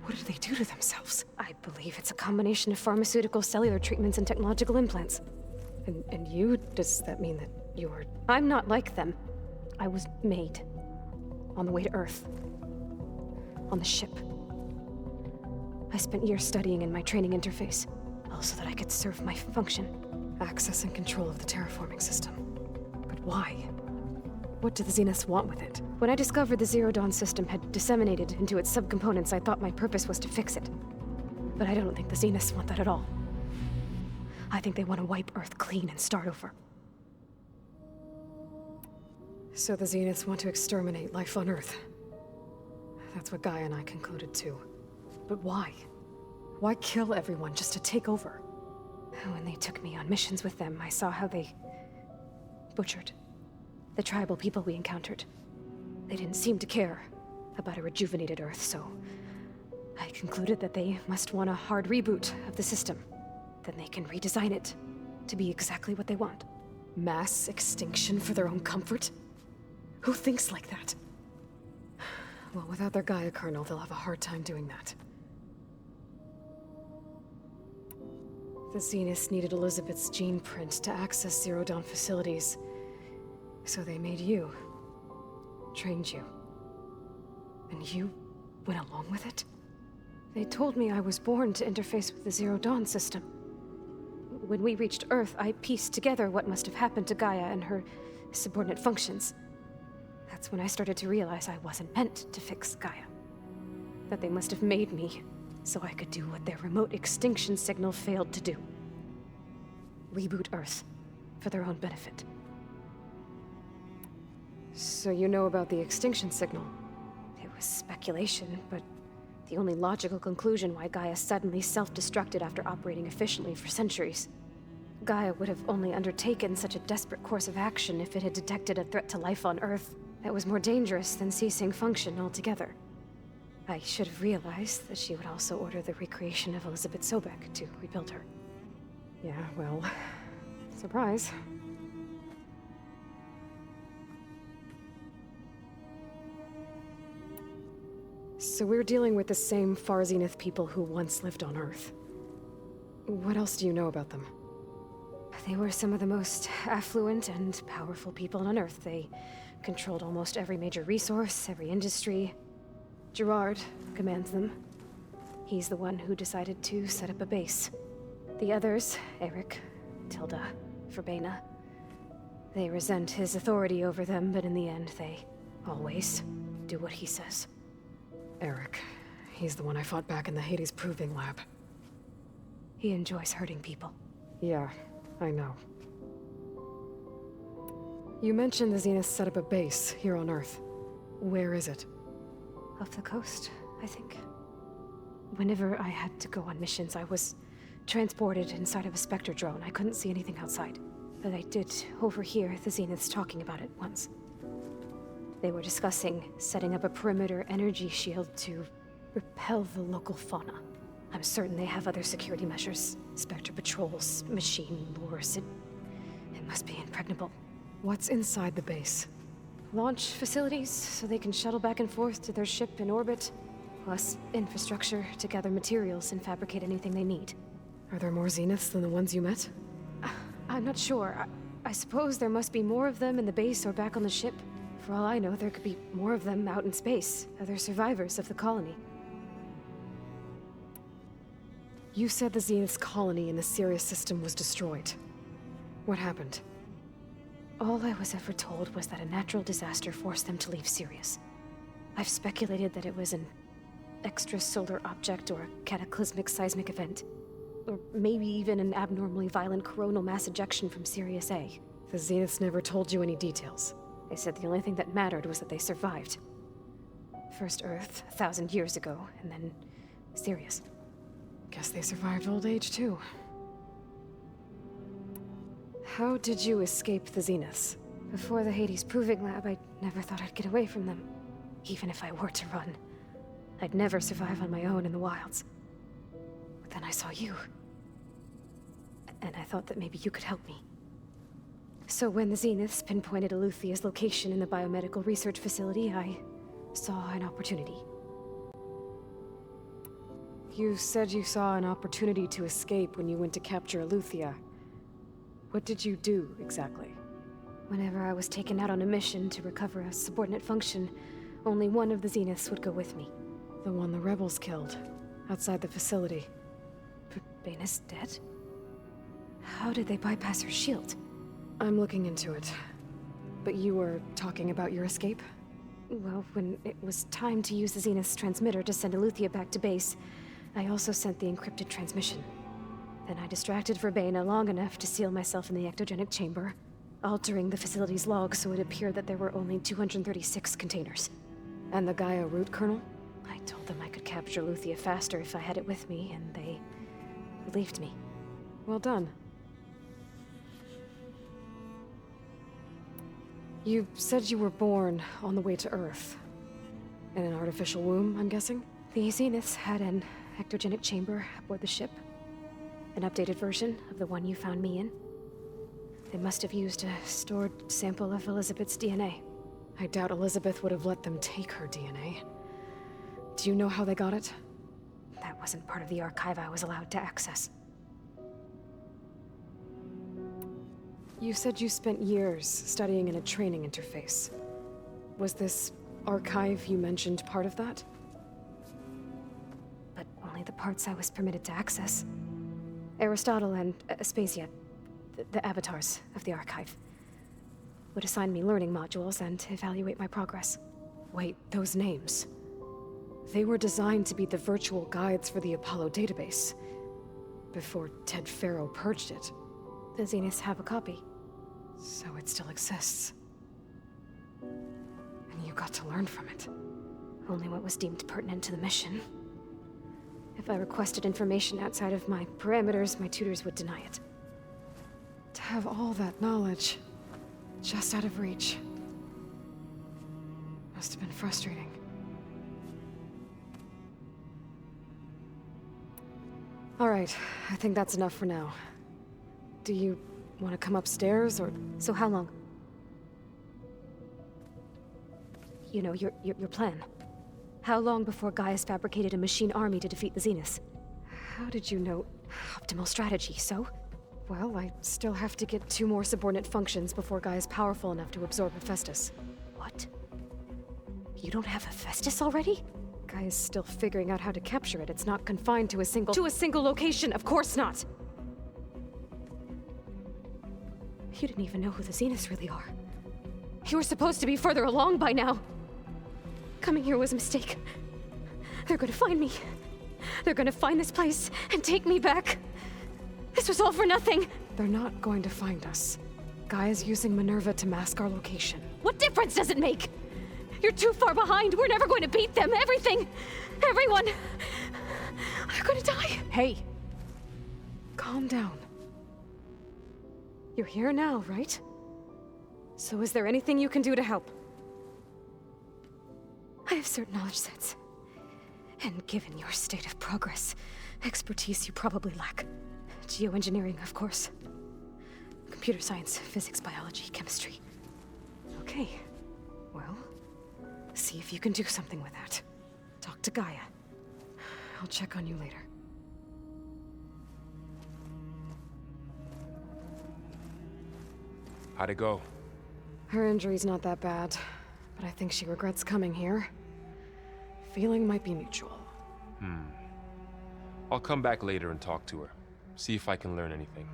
What did they do to themselves? I believe it's a combination of pharmaceutical, cellular treatments, and technological implants. And you? Does that mean that you're... I'm not like them. I was made. On the way to Earth. On the ship. I spent years studying in my training interface, all so that I could serve my function. Access and control of the terraforming system. But why? What do the Zeniths want with it? When I discovered the Zero Dawn system had disseminated into its subcomponents, I thought my purpose was to fix it. But I don't think the Zeniths want that at all. I think they want to wipe Earth clean and start over. So the Zeniths want to exterminate life on Earth. That's what Gaia and I concluded too. But why? Why kill everyone just to take over? When they took me on missions with them, I saw how they butchered the tribal people we encountered. They didn't seem to care about a rejuvenated Earth, so I concluded that they must want a hard reboot of the system. Then they can redesign it to be exactly what they want. Mass extinction for their own comfort? Who thinks like that? Well, without their Gaia kernel, they'll have a hard time doing that. The Zeniths needed Elizabeth's gene print to access Zero Dawn facilities. So they made you. Trained you. And you went along with it? They told me I was born to interface with the Zero Dawn system. When we reached Earth, I pieced together what must have happened to Gaia and her subordinate functions. That's when I started to realize I wasn't meant to fix Gaia. That they must have made me so I could do what their remote extinction signal failed to do. Reboot Earth for their own benefit. So you know about the extinction signal? It was speculation, but the only logical conclusion why Gaia suddenly self-destructed after operating efficiently for centuries. Gaia would have only undertaken such a desperate course of action if it had detected a threat to life on Earth that was more dangerous than ceasing function altogether. I should have realized that she would also order the recreation of Elizabeth Sobek to rebuild her. Yeah, well, surprise. So we're dealing with the same Far Zenith people who once lived on Earth. What else do you know about them? They were some of the most affluent and powerful people on Earth. They controlled almost every major resource, every industry. Gerard commands them. He's the one who decided to set up a base. The others, Eric, Tilda, Verbena, they resent his authority over them, but in the end, they always do what he says. Eric. He's the one I fought back in the Hades Proving Lab. He enjoys hurting people. Yeah, I know. You mentioned the Zenith set up a base here on Earth. Where is it? Off the coast, I think. Whenever I had to go on missions, I was transported inside of a Spectre drone. I couldn't see anything outside. But I did overhear the Zeniths talking about it once. They were discussing setting up a perimeter energy shield to repel the local fauna. I'm certain they have other security measures. Spectre patrols, machine lures. It must be impregnable. What's inside the base? Launch facilities, so they can shuttle back and forth to their ship in orbit. Plus infrastructure to gather materials and fabricate anything they need. Are there more Zeniths than the ones you met? I'm not sure. I suppose there must be more of them in the base or back on the ship. For all I know, there could be more of them out in space, other survivors of the colony. You said the Zenith's colony in the Sirius system was destroyed. What happened? All I was ever told was that a natural disaster forced them to leave Sirius. I've speculated that it was an extrasolar object or a cataclysmic seismic event. Or maybe even an abnormally violent coronal mass ejection from Sirius A. The Zeniths never told you any details. They said the only thing that mattered was that they survived. First Earth, 1,000 years ago, and then Sirius. Guess they survived old age, too. How did you escape the Zeniths? Before the Hades Proving Lab, I never thought I'd get away from them. Even if I were to run. I'd never survive on my own in the wilds. But then I saw you. And I thought that maybe you could help me. So when the Zeniths pinpointed Eluthia's location in the biomedical research facility, I saw an opportunity. You said you saw an opportunity to escape when you went to capture Eluthia. What did you do, exactly? Whenever I was taken out on a mission to recover a subordinate function, only one of the Zeniths would go with me. The one the rebels killed, outside the facility. Baina's dead? How did they bypass her shield? I'm looking into it. But you were talking about your escape? Well, when it was time to use the Zenith's transmitter to send Eluthia back to base, I also sent the encrypted transmission. Then I distracted Verbena long enough to seal myself in the ectogenic chamber, altering the facility's log so it appeared that there were only 236 containers. And the Gaia root kernel? I told them I could capture Eluthia faster if I had it with me, and they believed me. Well done. You said you were born on the way to Earth. In an artificial womb, I'm guessing? The Zeniths had an ectogenic chamber aboard the ship. An updated version of the one you found me in. They must have used a stored sample of Elizabeth's DNA. I doubt Elizabeth would have let them take her DNA. Do you know how they got it? That wasn't part of the archive I was allowed to access. You said you spent years studying in a training interface. Was this archive you mentioned part of that? But only the parts I was permitted to access. Aristotle and Aspasia, the avatars of the archive, would assign me learning modules and evaluate my progress. Wait, those names. They were designed to be the virtual guides for the Apollo database, before Ted Faro purged it. The Zeniths have a copy. So it still exists. got to learn from it. Only what was deemed pertinent to the mission. If I requested information outside of my parameters, my tutors would deny it. To have all that knowledge, just out of reach. Must have been frustrating. All right, I think that's enough for now. Do you want to come upstairs, or...? So how long? You know, your plan. How long before Gaia's fabricated a machine army to defeat the Zeniths? How did you know? Optimal strategy, so? Well, I still have to get 2 more subordinate functions before Gaia's powerful enough to absorb Hephaestus. What? You don't have Hephaestus already? Gaia's still figuring out how to capture it. It's not confined to a single... To a single location! Of course not! You didn't even know who the Zeniths really are. You were supposed to be further along by now! Coming here was a mistake. They're gonna find me. They're gonna find this place and take me back. This was all for nothing! They're not going to find us. Gaia's using Minerva to mask our location. What difference does it make? You're too far behind. We're never going to beat them. Everything, everyone, are gonna die. Hey, calm down. You're here now, right? So is there anything you can do to help? I have certain knowledge sets. And given your state of progress, expertise you probably lack. Geoengineering, of course. Computer science, physics, biology, chemistry. Okay, well, see if you can do something with that. Talk to Gaia. I'll check on you later. How'd it go? Her injury's not that bad, but I think she regrets coming here. Feeling might be mutual. I'll come back later and talk to her. See if I can learn anything.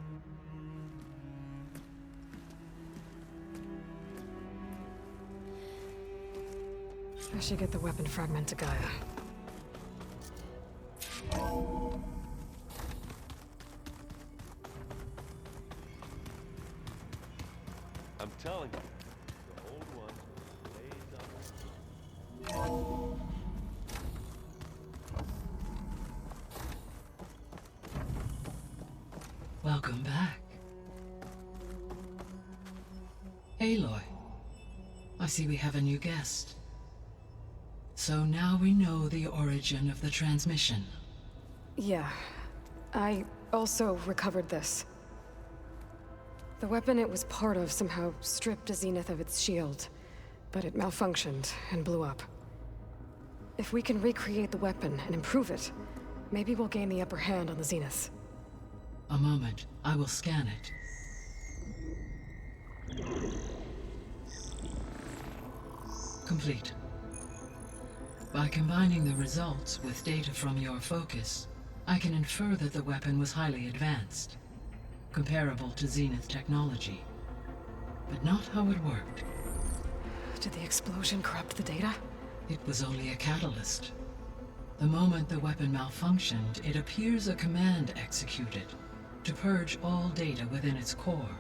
I should get the weapon fragment to Gaia. I'm telling you, the old ones were laid on. Welcome back. Aloy, I see we have a new guest. So now we know the origin of the transmission. Yeah. I also recovered this. The weapon it was part of somehow stripped a Zenith of its shield, but it malfunctioned and blew up. If we can recreate the weapon and improve it, maybe we'll gain the upper hand on the Zeniths. A moment, I will scan it. Complete. By combining the results with data from your focus, I can infer that the weapon was highly advanced, comparable to Zenith technology, but not how it worked. Did the explosion corrupt the data? It was only a catalyst. The moment the weapon malfunctioned, it appears a command executed to purge all data within its core.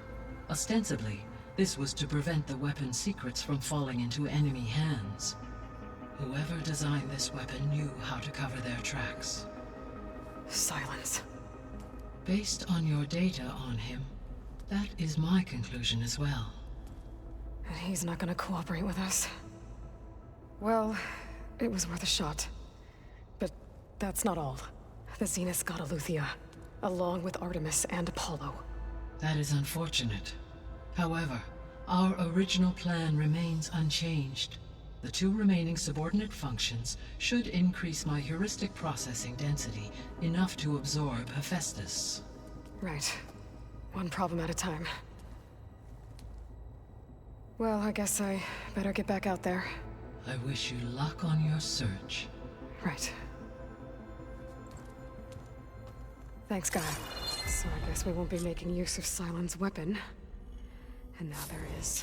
Ostensibly, this was to prevent the weapon's secrets from falling into enemy hands. Whoever designed this weapon knew how to cover their tracks. Silence. Based on your data on him, that is my conclusion as well. And he's not gonna cooperate with us. Well, it was worth a shot. But that's not all. The Zeniths got Eleuthia, along with Artemis and Apollo. That is unfortunate. However, our original plan remains unchanged. The 2 remaining subordinate functions should increase my heuristic processing density enough to absorb Hephaestus. Right. One problem at a time. Well, I guess I better get back out there. I wish you luck on your search. Right. Thanks, Gaia. So I guess we won't be making use of Cylon's weapon. And now there is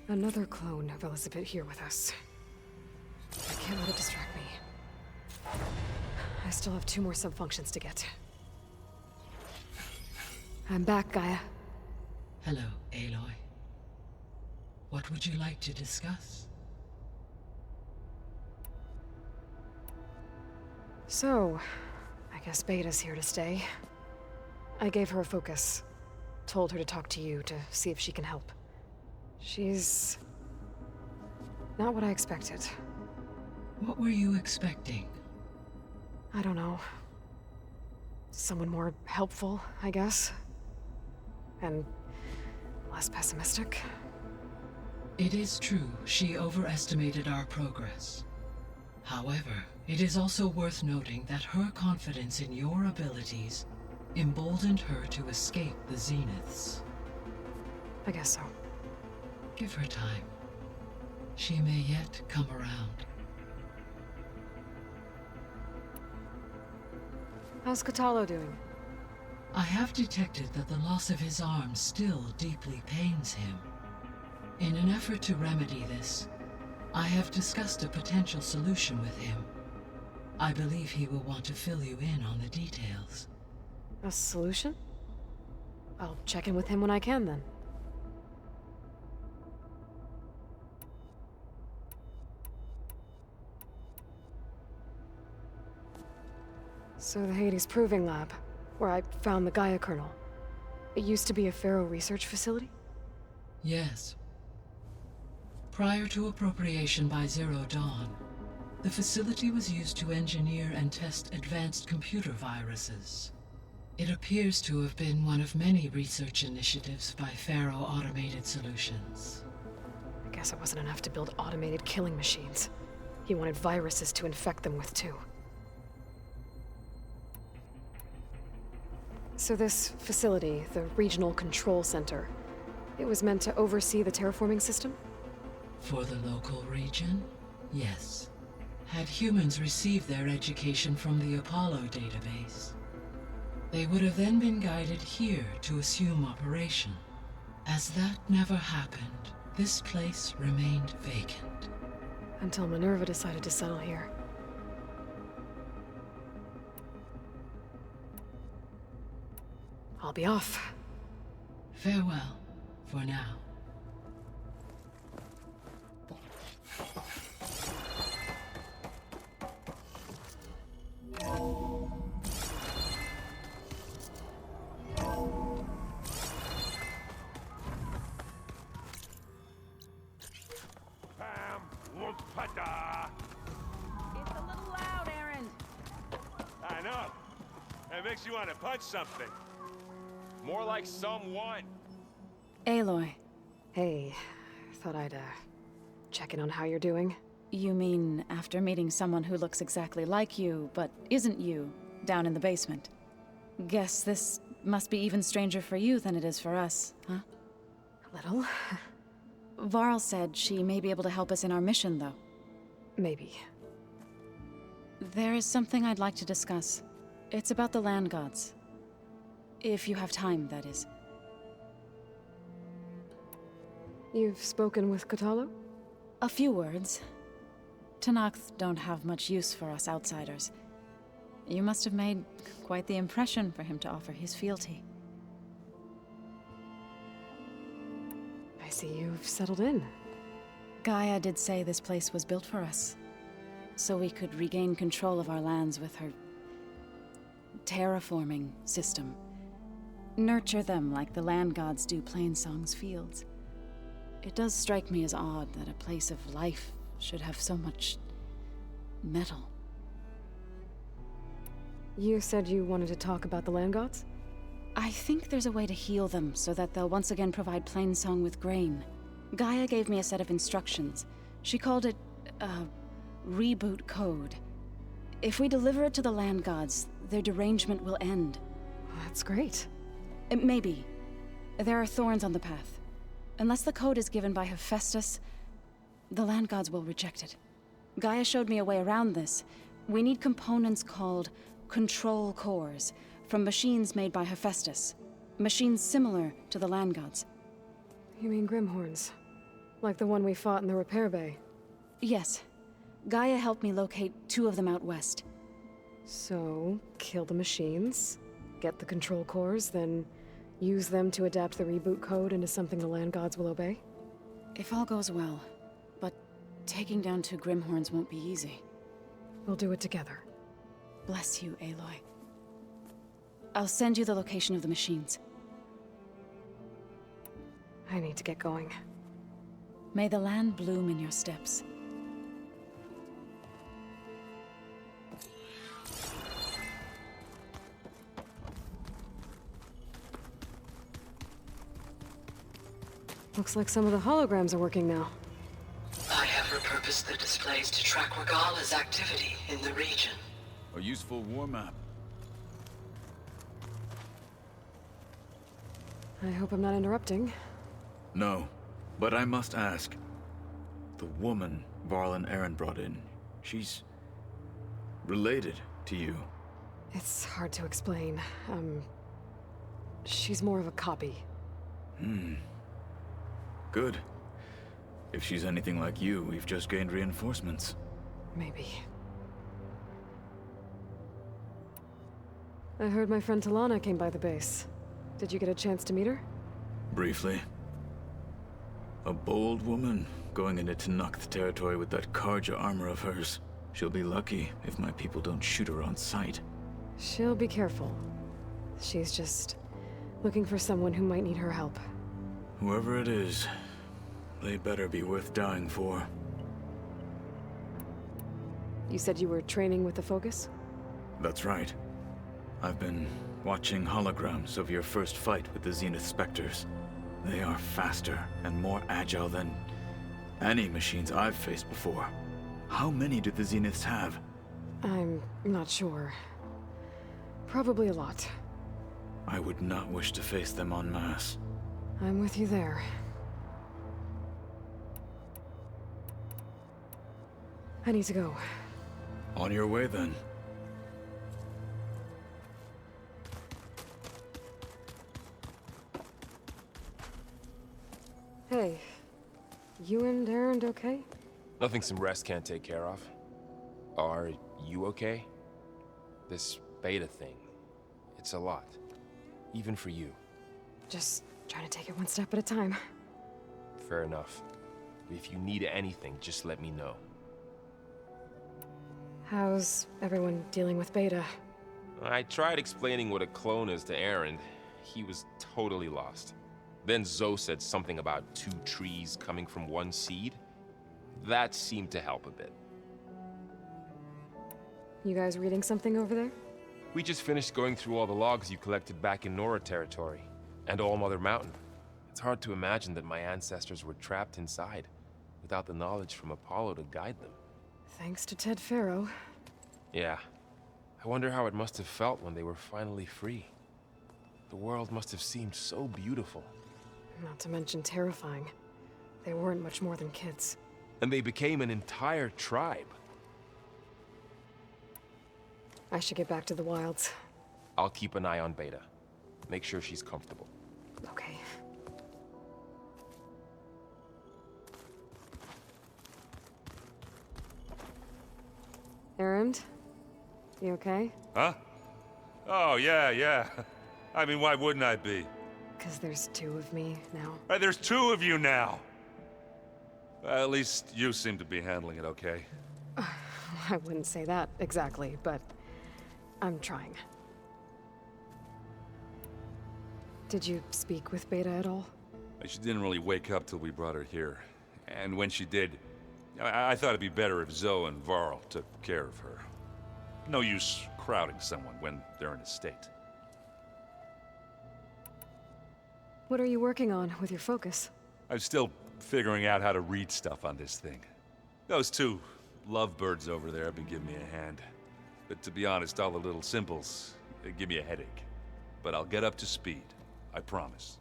another clone of Elizabeth here with us. I can't let it distract me. I still have 2 more subfunctions to get. I'm back, Gaia. Hello, Aloy. What would you like to discuss? So, I guess Beta's here to stay. I gave her a focus. Told her to talk to you to see if she can help. She's... not what I expected. What were you expecting? I don't know. Someone more helpful, I guess. And less pessimistic. It is true, she overestimated our progress. However, it is also worth noting that her confidence in your abilities emboldened her to escape the Zeniths. I guess so. Give her time. She may yet come around. How's Kotallo doing? I have detected that the loss of his arm still deeply pains him. In an effort to remedy this, I have discussed a potential solution with him. I believe he will want to fill you in on the details. A solution? I'll check in with him when I can, then. So the Hades Proving Lab, where I found the Gaia kernel. It used to be a Pharaoh research facility? Yes. Prior to appropriation by Zero Dawn, the facility was used to engineer and test advanced computer viruses. It appears to have been one of many research initiatives by Pharaoh Automated Solutions. I guess it wasn't enough to build automated killing machines. He wanted viruses to infect them with, too. So this facility, the Regional Control Center, it was meant to oversee the terraforming system? For the local region, yes. Had humans received their education from the Apollo database, they would have then been guided here to assume operation. As that never happened, this place remained vacant. Until Minerva decided to settle here. I'll be off. Farewell, for now. It's a little loud, Aaron. I know. It makes you want to punch something. More like someone. Aloy. Hey, thought I'd, check in on how you're doing. You mean after meeting someone who looks exactly like you, but isn't you, down in the basement? Guess this must be even stranger for you than it is for us, huh? A little. Varl said she may be able to help us in our mission, though. Maybe. There is something I'd like to discuss. It's about the land gods. If you have time, that is. You've spoken with Kotallo? A few words. Tenakth don't have much use for us outsiders. You must have made quite the impression for him to offer his fealty. I see you've settled in. Gaia did say this place was built for us, so we could regain control of our lands with her terraforming system. Nurture them like the land gods do Plainsong's fields. It does strike me as odd that a place of life should have so much metal. You said you wanted to talk about the land gods? I think there's a way to heal them so that they'll once again provide Plainsong with grain. Gaia gave me a set of instructions. She called it, reboot code. If we deliver it to the land gods, their derangement will end. That's great. Maybe. There are thorns on the path. Unless the code is given by Hephaestus, the land gods will reject it. Gaia showed me a way around this. We need components called control cores from machines made by Hephaestus. Machines similar to the land gods. You mean Grimhorns? Like the one we fought in the repair bay? Yes. Gaia helped me locate 2 of them out west. So, kill the machines, get the control cores, then use them to adapt the reboot code into something the land gods will obey? If all goes well. But taking down 2 Grimhorns won't be easy. We'll do it together. Bless you, Aloy. I'll send you the location of the machines. I need to get going. May the land bloom in your steps. Looks like some of the holograms are working now. I have repurposed the displays to track Regala's activity in the region. A useful war map. I hope I'm not interrupting. No, but I must ask. The woman Varl and Aaron brought in, she's related to you. It's hard to explain. She's more of a copy. Good. If she's anything like you, we've just gained reinforcements. Maybe. I heard my friend Talana came by the base. Did you get a chance to meet her? Briefly. A bold woman going into Tanakh territory with that Karja armor of hers. She'll be lucky if my people don't shoot her on sight. She'll be careful. She's just looking for someone who might need her help. Whoever it is, they better be worth dying for. You said you were training with the Focus? That's right. I've been watching holograms of your first fight with the Zenith Spectres. They are faster and more agile than any machines I've faced before. How many do the Zeniths have? I'm not sure. Probably a lot. I would not wish to face them en masse. I'm with you there. I need to go. On your way, then. Hey, you and Aaron okay? Nothing some rest can't take care of. Are you okay? This beta thing, it's a lot. Even for you. Just trying to take it one step at a time. Fair enough. If you need anything, just let me know. How's everyone dealing with beta? I tried explaining what a clone is to Aaron. He was totally lost. Then Zoe said something about 2 trees coming from 1 seed. That seemed to help a bit. You guys reading something over there? We just finished going through all the logs you collected back in Nora territory, and All Mother Mountain. It's hard to imagine that my ancestors were trapped inside, without the knowledge from Apollo to guide them. Thanks to Ted Faro. Yeah. I wonder how it must have felt when they were finally free. The world must have seemed so beautiful. Not to mention terrifying. They weren't much more than kids. And they became an entire tribe. I should get back to the wilds. I'll keep an eye on Beta. Make sure she's comfortable. Okay. Aaron? You okay? Huh? Oh, yeah. I mean, why wouldn't I be? 'Cause there's 2 of me now. Right, there's 2 of you now! At least you seem to be handling it okay. I wouldn't say that exactly, but I'm trying. Did you speak with Beta at all? She didn't really wake up till we brought her here. And when she did, I thought it'd be better if Zoe and Varl took care of her. No use crowding someone when they're in a state. What are you working on with your Focus? I'm still figuring out how to read stuff on this thing. Those 2 lovebirds over there have been giving me a hand. But to be honest, all the little symbols, they give me a headache. But I'll get up to speed. I promise.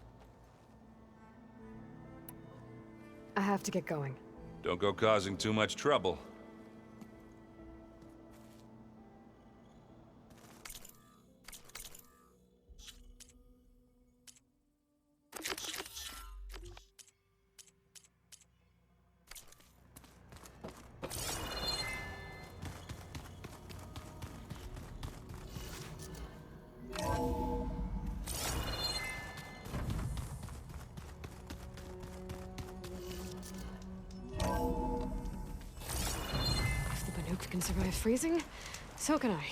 I have to get going. Don't go causing too much trouble. If the Banuk can survive freezing, so can I.